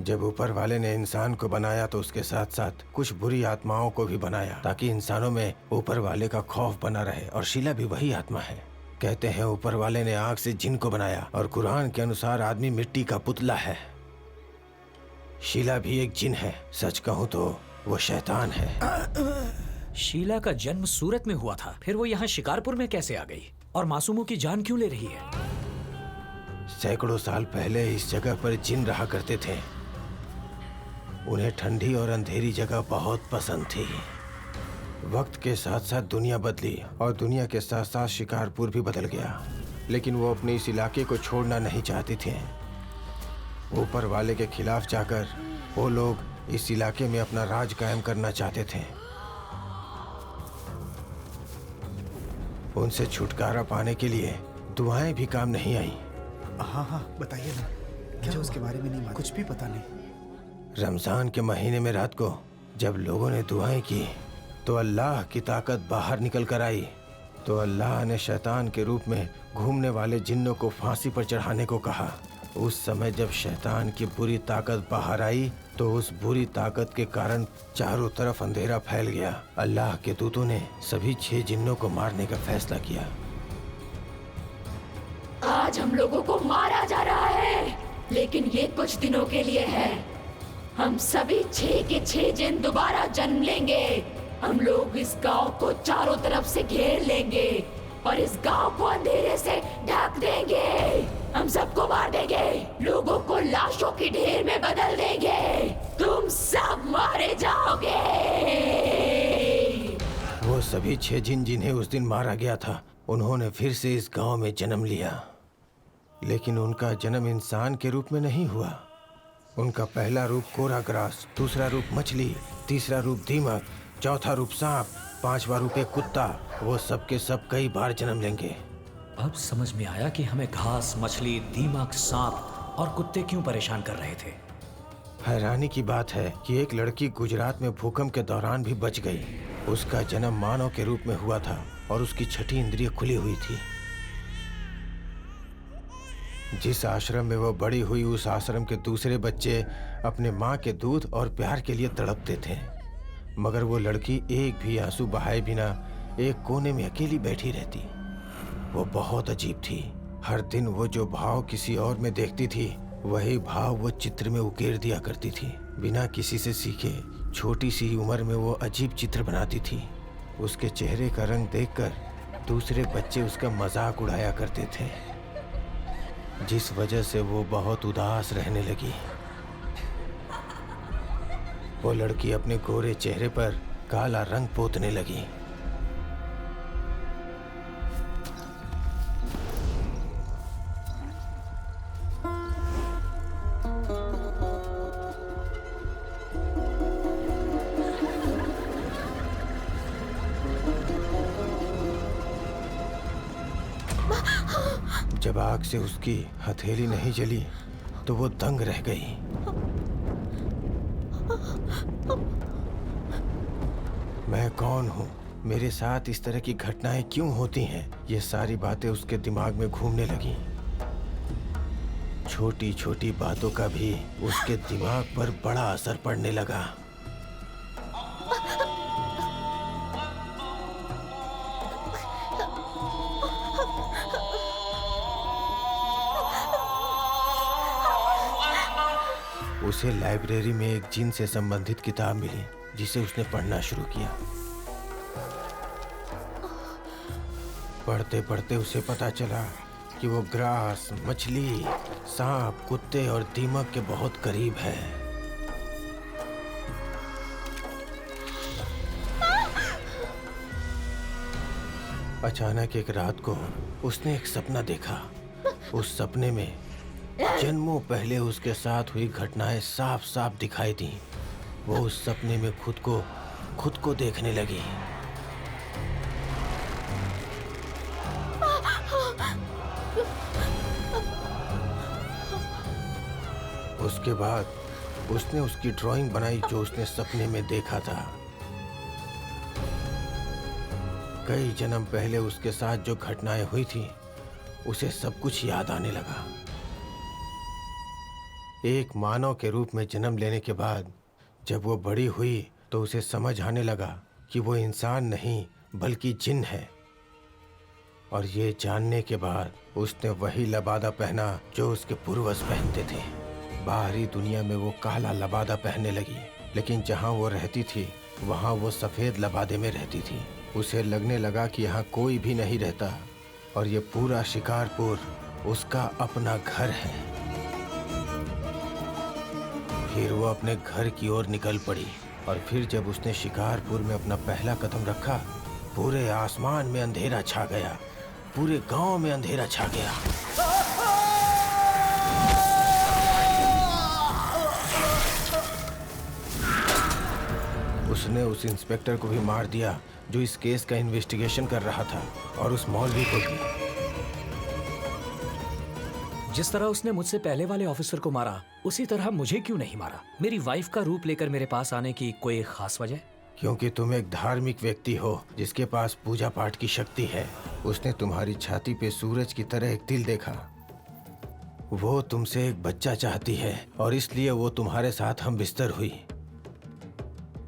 जब ऊपर वाले ने इंसान को बनाया तो उसके साथ साथ कुछ बुरी आत्माओं को भी बनाया, ताकि इंसानों में ऊपर वाले का खौफ बना रहे। और शीला भी वही आत्मा है। कहते हैं ऊपर वाले ने आग से जिन को बनाया, और कुरान के अनुसार आदमी मिट्टी का पुतला है। शीला भी एक जिन है। सच कहूँ तो वो शैतान है। शीला का जन्म सूरत में हुआ था, फिर वो यहाँ शिकारपुर में कैसे आ गई? और मासूमों की जान क्यों ले रही है? सैकड़ों साल पहले इस जगह पर जिन रहा करते थे। उन्हें ठंडी और अंधेरी जगह बहुत पसंद थी। वक्त के साथ साथ दुनिया बदली, और दुनिया के साथ साथ शिकारपुर भी बदल गया। लेकिन वो अपने इस इलाके को छोड़ना नहीं चाहते थे। ऊपर वाले के खिलाफ जाकर वो लोग इस इलाके में अपना राज कायम करना चाहते थे। उनसे छुटकारा पाने के लिए दुआएं भी काम नहीं आई। हाँ, बताइए ना। मुझे उसके बारे में नहीं मालूम, कुछ भी पता नहीं। रमजान के महीने में रात को जब लोगों ने दुआएं की तो अल्लाह की ताकत बाहर निकल कर आई। तो अल्लाह ने शैतान के रूप में घूमने वाले जिन्नों को फांसी पर चढ़ाने को कहा। उस समय जब शैतान की बुरी ताकत बाहर आई तो उस बुरी ताकत के कारण चारों तरफ अंधेरा फैल गया। अल्लाह के दूतों ने सभी 6 जिन्नों को मारने का फैसला किया। आज हम लोगों को मारा जा रहा है, लेकिन ये कुछ दिनों के लिए है। हम सभी 6 के 6 जिन दोबारा जन्म लेंगे। हम लोग इस गांव को चारों तरफ से घेर लेंगे और इस गांव को अंधेरे से ढक देंगे। हम सबको मार देंगे, लोगों को लाशों की ढेर में बदल देंगे। तुम सब मारे जाओगे। वो सभी 6 जिन जिन्हें उस दिन मारा गया था, उन्होंने फिर से इस गांव में जन्म लिया, लेकिन उनका जन्म इंसान के रूप में नहीं हुआ। उनका पहला रूप कोरा ग्रास, दूसरा रूप मछली, तीसरा रूप दीमक, चौथा रूप सांप, 5वां रूप एक कुत्ता। वो सब के सब कई बार जन्म लेंगे। अब समझ में आया कि हमें घास, मछली, दीमक, सांप और कुत्ते क्यों परेशान कर रहे थे। हैरानी की बात है कि एक लड़की गुजरात में भूकंप के दौरान भी बच गई। उसका जन्म मानव के रूप में हुआ था और उसकी छठी इंद्रिय खुली हुई थी। जिस आश्रम में वो बड़ी हुई, उस आश्रम के दूसरे बच्चे अपने माँ के दूध और प्यार के लिए तड़पते थे, मगर वो लड़की एक भी आंसू बहाए बिना एक कोने में अकेली बैठी रहती। वो बहुत अजीब थी। हर दिन वो जो भाव किसी और में देखती थी, वही भाव वो चित्र में उकेर दिया करती थी। बिना किसी से सीखे छोटी सी उम्र में वो अजीब चित्र बनाती थी। उसके चेहरे का रंग देखकर दूसरे बच्चे उसका मजाक उड़ाया करते थे, जिस वजह से वो बहुत उदास रहने लगी। वो लड़की अपने गोरे चेहरे पर काला रंग पोतने लगी। जब आग से उसकी हथेली नहीं जली तो वो दंग रह गई। मैं कौन हूँ? मेरे साथ इस तरह की घटनाएं क्यों होती हैं? ये सारी बातें उसके दिमाग में घूमने लगी। छोटी छोटी बातों का भी उसके दिमाग पर बड़ा असर पड़ने लगा। उसे लाइब्रेरी में एक जिन से संबंधित किताब मिली, जिसे उसने पढ़ना शुरू किया। पढ़ते पढ़ते उसे पता चला कि वो ग्रास, मछली, सांप, कुत्ते और दीमक के बहुत करीब है। अचानक एक रात को उसने एक सपना देखा। उस सपने में जन्मों पहले उसके साथ हुई घटनाएं साफ साफ दिखाई दी। वो उस सपने में खुद को देखने लगी। उसके बाद उसने उसकी ड्राइंग बनाई जो उसने सपने में देखा था। कई जन्म पहले उसके साथ जो घटनाएं हुई थी, उसे सब कुछ याद आने लगा। एक मानव के रूप में जन्म लेने के बाद जब वो बड़ी हुई तो उसे समझ आने लगा कि वो इंसान नहीं बल्कि जिन है। और ये जानने के बाद उसने वही लबादा पहना जो उसके पूर्वज पहनते थे। बाहरी दुनिया में वो काला लबादा पहनने लगी, लेकिन जहाँ वो रहती थी वहाँ वो सफ़ेद लबादे में रहती थी। उसे लगने लगा कि यहाँ कोई भी नहीं रहता और ये पूरा शिकारपुर उसका अपना घर है। फिर वो अपने घर की ओर निकल पड़ी और फिर जब उसने शिकारपुर में अपना पहला कदम रखा, पूरे आसमान में अंधेरा छा गया, पूरे गांव में अंधेरा छा गया। उसने उस इंस्पेक्टर को भी मार दिया जो इस केस का इन्वेस्टिगेशन कर रहा था, और उस मौलवी को भी। जिस तरह उसने मुझसे पहले वाले ऑफिसर को मारा, उसी तरह मुझे क्यों नहीं मारा? मेरी वाइफ का रूप लेकर मेरे पास आने की कोई खास वजह? क्योंकि तुम एक धार्मिक व्यक्ति हो जिसके पास पूजा पाठ की शक्ति है। उसने तुम्हारी छाती पे सूरज की तरह एक तिल देखा। वो तुमसे एक बच्चा चाहती है और इसलिए वो तुम्हारे साथ हम बिस्तर हुई,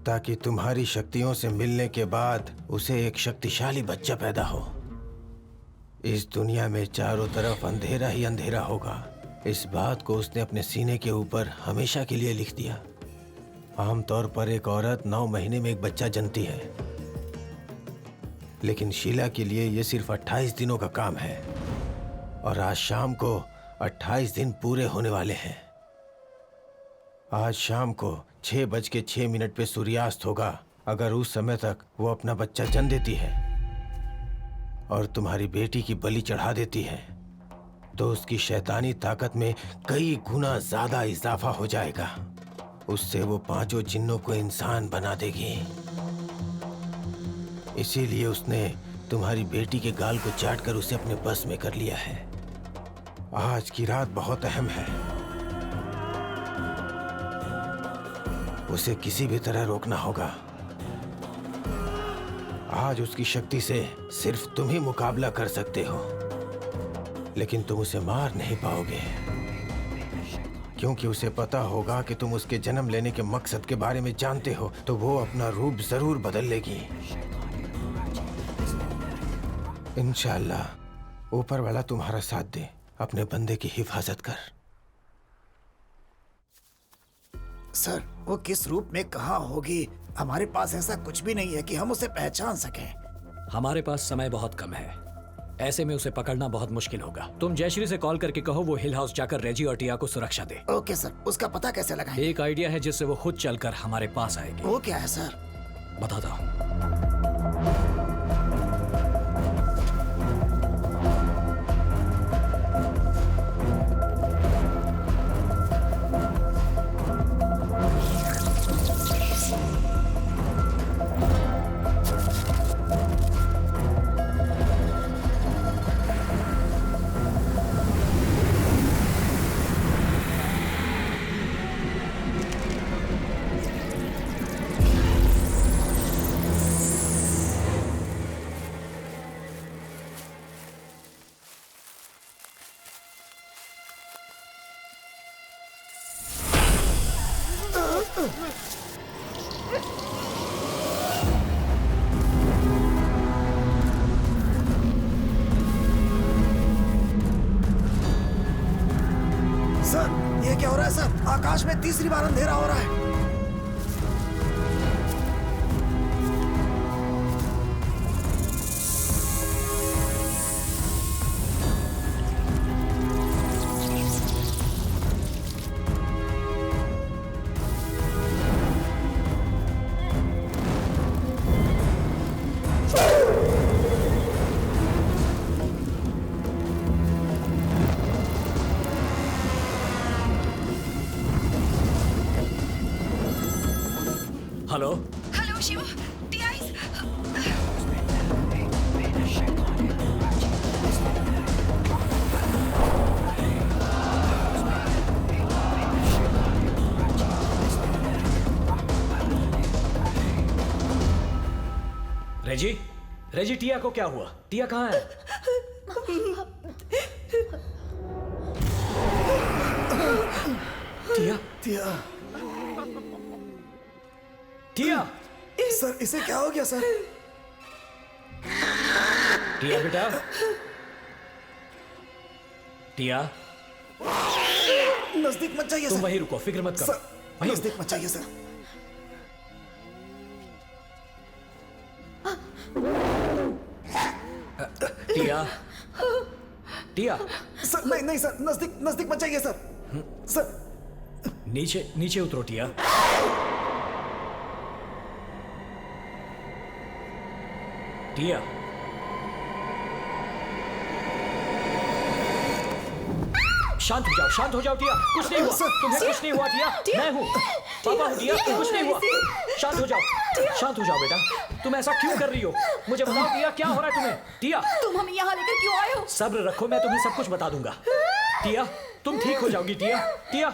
ताकि तुम्हारी शक्तियों से मिलने के बाद उसे एक शक्तिशाली बच्चा पैदा हो। इस दुनिया में चारों तरफ अंधेरा ही अंधेरा होगा। इस बात को उसने अपने सीने के ऊपर हमेशा के लिए लिख दिया। आमतौर पर एक औरत 9 महीने में एक बच्चा जनती है, लेकिन शीला के लिए ये सिर्फ 28 दिनों का काम है और आज शाम को 28 दिन पूरे होने वाले हैं। आज शाम को 6:06 पे सूर्यास्त होगा। अगर उस समय तक वो अपना बच्चा जन्म देती है और तुम्हारी बेटी की बलि चढ़ा देती है तो उसकी शैतानी ताकत में कई गुना ज्यादा इजाफा हो जाएगा। उससे वो 5 जिन्नों को इंसान बना देगी। इसीलिए उसने तुम्हारी बेटी के गाल को चाटकर उसे अपने बस में कर लिया है। आज की रात बहुत अहम है, उसे किसी भी तरह रोकना होगा। आज उसकी शक्ति से सिर्फ तुम ही मुकाबला कर सकते हो, लेकिन तुम उसे मार नहीं पाओगे क्योंकि उसे पता होगा कि तुम उसके जन्म लेने के मकसद के बारे में जानते हो, तो वो अपना रूप जरूर बदल लेगी। इंशाअल्लाह ऊपर वाला तुम्हारा साथ दे। अपने बंदे की हिफाजत कर। सर, वो किस रूप में कहाँ होगी? हमारे पास ऐसा कुछ भी नहीं है कि हम उसे पहचान सकें। हमारे पास समय बहुत कम है, ऐसे में उसे पकड़ना बहुत मुश्किल होगा। तुम जयश्री से कॉल करके कहो वो हिल हाउस जाकर रेजी और टिया को सुरक्षा दे। ओके सर, उसका पता कैसे लगाएं? एक आइडिया है जिससे वो खुद चलकर हमारे पास आएगी। वो क्या है सर? बताता हूँ। सर, ये क्या हो रहा है सर? आकाश में तीसरी बार अंधेरा हो रहा है। Hello hello Shiv, Tiya is रेजी, रेजी टिया को क्या हुआ? टिया कहाँ है? टिया, टिया, टिया, सर इसे क्या हो गया सर? टिया बेटा, टिया नजदीक मत जाइए तुम सर। वहीं रुको, फिक्र मत करो। सर, नजदीक मत जाइए सर। टिया, टिया, सर नहीं नहीं सर, नजदीक नजदीक मत जाइए सर। सर नीचे नीचे उतरो टिया। टिया, शांत हो जाओ टिया। कुछ नहीं हुआ, तुम्हें कुछ नहीं हुआ टिया। मैं हूँ, पापा हूँ टिया, कुछ नहीं हुआ। शांत हो जाओ बेटा। तुम ऐसा क्यों कर रही हो? मुझे बताओ टिया, क्या हो रहा है तुम्हें? टिया, तुम हमें यहाँ लेकर क्यों आए हो? सब्र रखो, मैं तुम्हें सब कुछ बता दूंगा। टिया, तुम ठीक हो जाओगी टिया। टिया,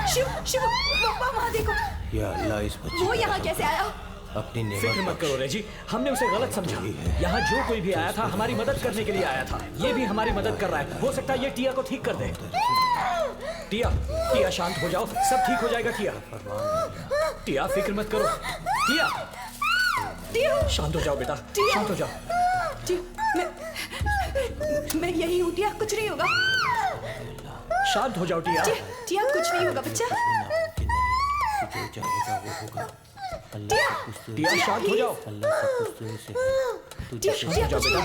शिव, शिव, पापा वहाँ देखो। या अल्लाह, इस बच्चे वो यहाँ कैसे आया? अपनी फिक्र मत करो रेजी, हमने उसे गलत समझा। यहाँ जो कोई भी आया था हमारी मदद करने के लिए आया था। ये भी हमारी मदद कर रहा है। हो सकता है ये टिया को ठीक कर दे। टिया, टिया शांत हो जाओ, सब ठीक हो जाएगा टिया। टिया फिक्र मत करो। टिया, टिया, शांत हो जाओ बेटा, शांत हो जाओ। मैं यही हूँ टिया, कुछ नहीं होगा। शांत हो जाओ टिया। टिया कुछ नहीं होगा बच्चा। चाहेगा वो होगा। अल्लाह सब कुछ टिया शांत हो जाओ। अल्लाह सब कुछ तेरे से है। तू जैसे शांत हो जाओ बेटा।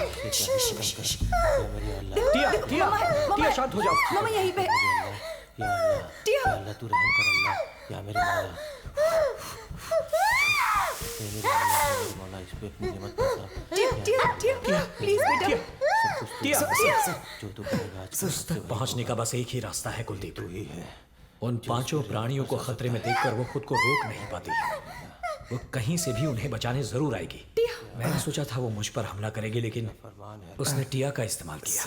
टिया टिया टिया शांत हो जाओ। मामा यहीं पे। या अल्लाह, अल्लाह तू रहम कर अल्लाह। या मेरे मौला, मेरे मौला इस पे अपनी नेमत बरसा। टिया प्लीज बेटा। सब कुछ टिया, जो तू करेगा आज उस तक पहुंचने का बस एक ही रास्ता है कुलदीप। तू ही है। उन पांचों प्राणियों को खतरे में देखकर वो खुद को रोक नहीं पाती। वो कहीं से भी उन्हें बचाने जरूर आएगी। मैंने सोचा था वो मुझ पर हमला करेगी, लेकिन उसने टिया का इस्तेमाल किया।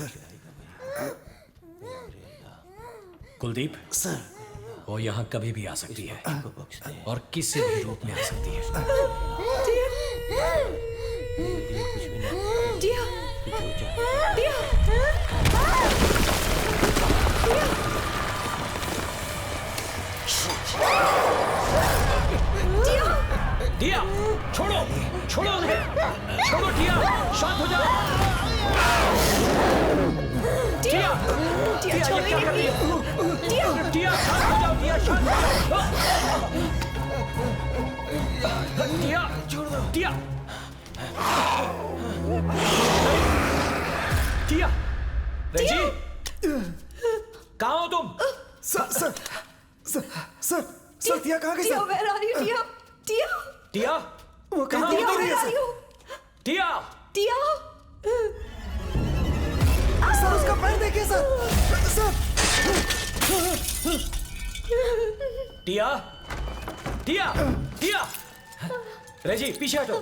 कुलदीप सर, वो यहाँ कभी भी आ सकती है और किसी भी रूप में आ सकती है। टिया छोड़ो छोड़ो उन्हें, छोड़ो टिया, शांत हो जाओ। टिया टिया ये क्या कर रही हो? टिया शांत हो जाओ, टिया शांत हो जाओ। टिया छोड़ दो। टिया टिया रेजी कहाँ हो तुम? Sir sir sir sir sir Tia कहाँ गई Tia sir? where are you? Tia Tia वो कहाँ कहाँ हो गई तुम? सर? टिया टिया सर उसका पैर देखिए सर। सर टिया टिया टिया रेजी पीछे हटो।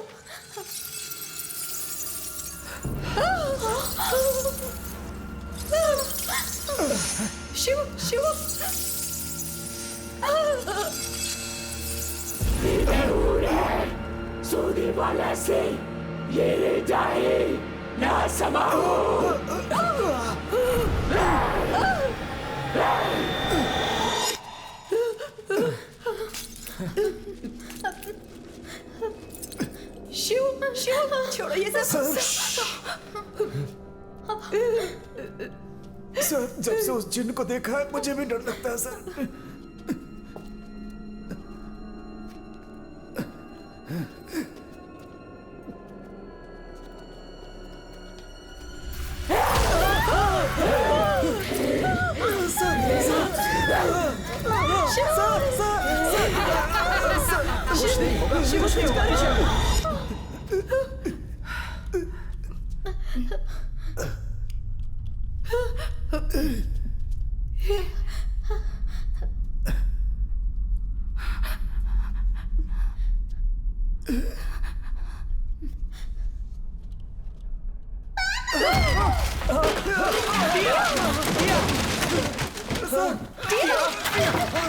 शिव शिव सोने वाला से ये ले जाए ना समाओ। शिव शिव छोड़ो ये सब। सर जब से उस जिन को देखा है मुझे भी डर लगता है सर। कुछ नहीं होगा, कुछ नहीं होगा, पीछे हटो।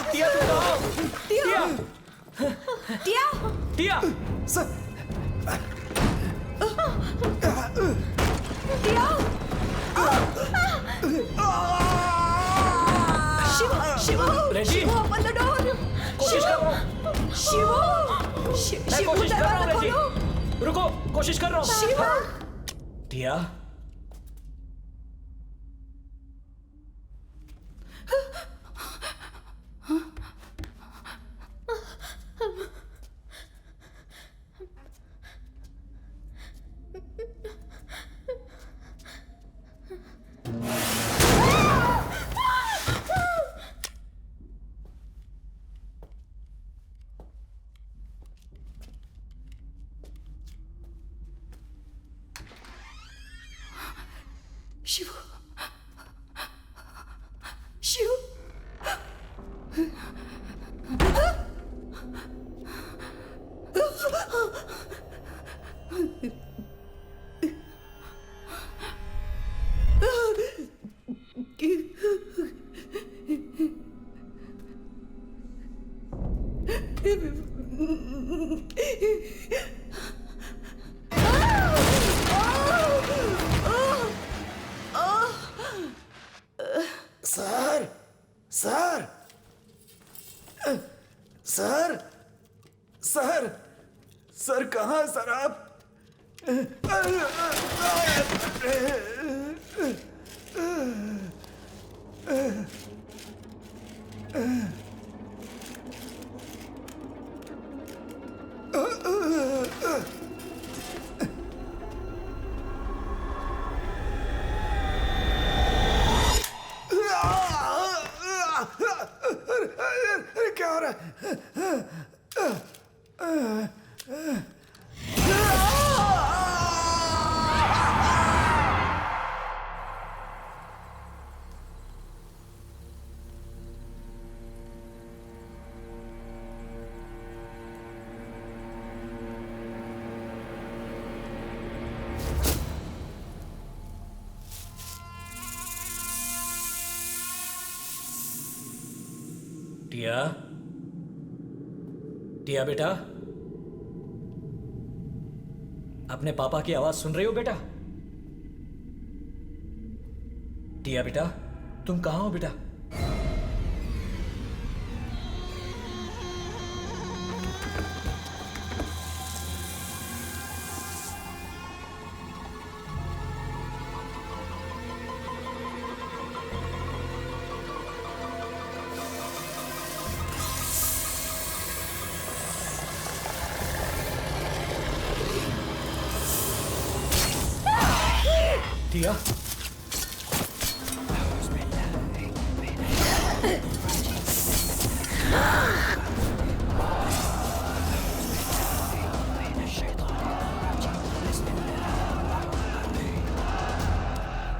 टिया तुम कहाँ हो? Tia Tia Tia sir Tia Shiv Shiv Reji Shiv open the door. कोशिश कर रहा हूँ, शिव मैं शिव कोशिश कर रहा हूँ दरवाजा रेजी, खोलो। रुको कोशिश कर रहा हूँ। Shiv Tia Shiv Shiv sir sir sir sir sir कहाँ सर आप? टिया, टिया बेटा, अपने पापा की आवाज सुन रही हो बेटा? टिया बेटा, तुम कहां हो बेटा? टिया,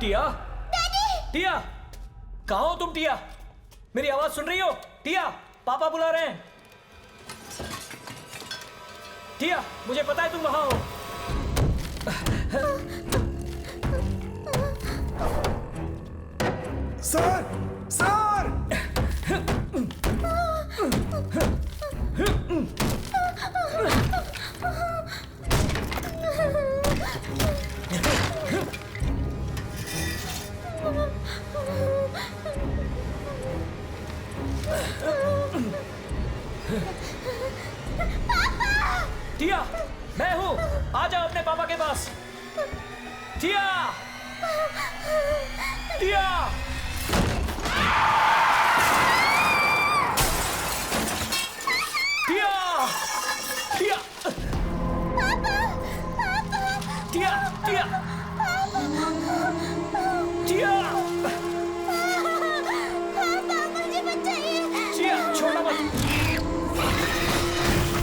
टिया, टिया, कहाँ हो तुम टिया? मेरी आवाज सुन रही हो? टिया, पापा बुला रहे हैं। टिया, मुझे पता है तुम वहां हो। Sir, sir! टिया, मैं हूं। आ जाओ अपने पापा के पास। टिया, Tia, Tia, Tia, Tia, Tia, Tia, टिया, छोड़ना मत।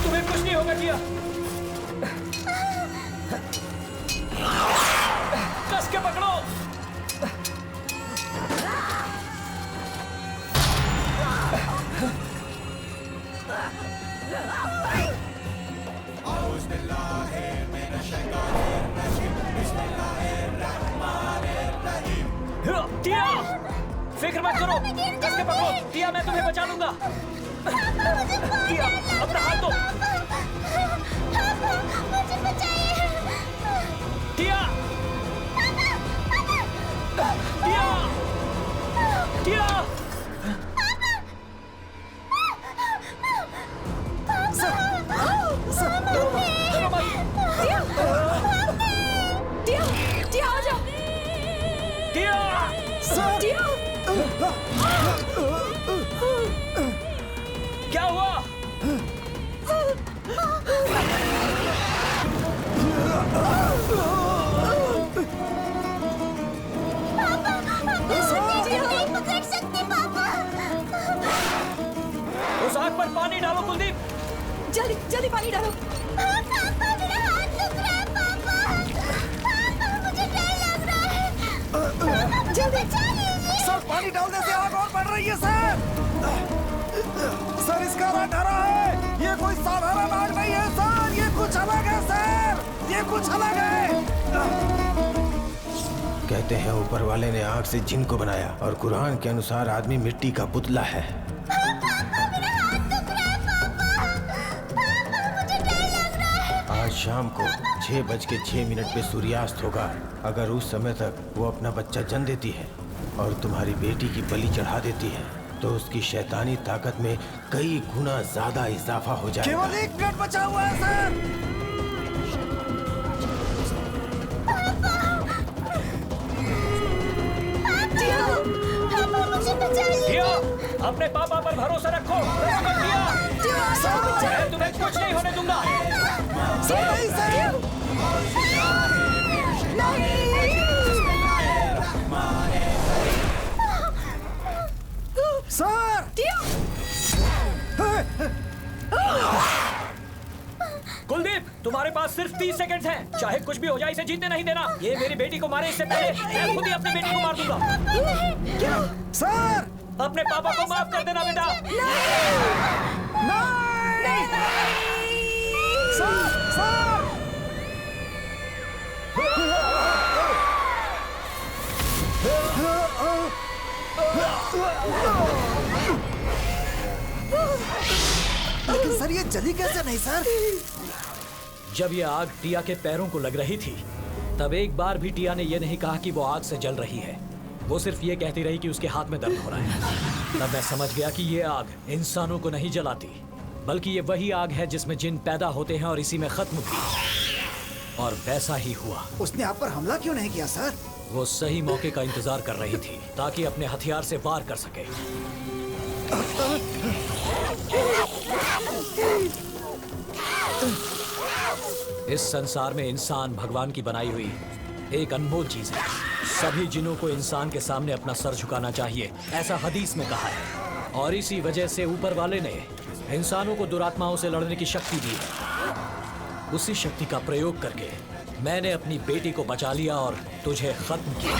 तुम्हें कुछ नहीं होगा टिया। कस के पकड़ो। टिया, फिक्र मत करो, कस के पकड़ो। टिया, मैं तुम्हें बचा लूंगा। टिया, अपना हाथ दो। मुझे बचाइए। टिया, टिया, टिया, टिया, टिया आ जाओ। टिया, टिया, क्या हुआ? नहीं पकड़ सकते पापा। उस आग पर पानी डालो कुलदीप। जल्दी जल्दी पानी डालो। पापा मेरा हाथ दुख रहा है पापा। पापा मुझे डर लग रहा है। जल्दी बचा लीजिए। सर, पानी डालने से आग और बढ़ रही है सर। सर, इसका रंग हरा है। ये कोई साधारण आग नहीं है सर, ये कुछ अलग है सर, ये कुछ अलग है। कहते हैं ऊपर वाले ने आग से जिन को बनाया और कुरान के अनुसार आदमी मिट्टी का पुतला है। आज शाम को 6:06 पे सूर्यास्त होगा। अगर उस समय तक वो अपना बच्चा जन्म देती है और तुम्हारी बेटी की बलि चढ़ा देती है तो उसकी शैतानी ताकत में कई गुना ज्यादा इजाफा हो जाएगा। केवल 1 मिनट बचा हुआ है सर। टिया, अपने पापा पर भरोसा रखो। टिया, मैं तुम्हें कुछ नहीं होने दूंगा। सर, टिया, तुम्हारे पास सिर्फ 30 सेकंड हैं। चाहे कुछ भी हो जाए इसे जीतने नहीं देना। ये मेरी बेटी को मारे इससे पहले मैं खुद ही अपनी बेटी को मार दूंगा। क्या सर? अपने पापा को माफ कर देना बेटा। सर लेकिन सर ये जली कैसे नहीं सर? जब ये आग टिया के पैरों को लग रही थी तब एक बार भी टिया ने ये नहीं कहा कि वो आग से जल रही है। वो सिर्फ ये कहती रही कि उसके हाथ में दर्द हो रहा है। तब मैं समझ गया कि ये आग इंसानों को नहीं जलाती, बल्कि ये वही आग है जिसमें जिन पैदा होते हैं और इसी में खत्म भी। और वैसा ही हुआ। उसने आप पर हमला क्यों नहीं किया सर? वो सही मौके का इंतजार कर रही थी ताकि अपने हथियार से वार कर सके। इस संसार में इंसान भगवान की बनाई हुई एक अनमोल चीज है। सभी जिनों को इंसान के सामने अपना सर झुकाना चाहिए, ऐसा हदीस में कहा है। और इसी वजह से ऊपर वाले ने इंसानों को दुरात्माओं से लड़ने की शक्ति दी है। उसी शक्ति का प्रयोग करके मैंने अपनी बेटी को बचा लिया और तुझे खत्म किया।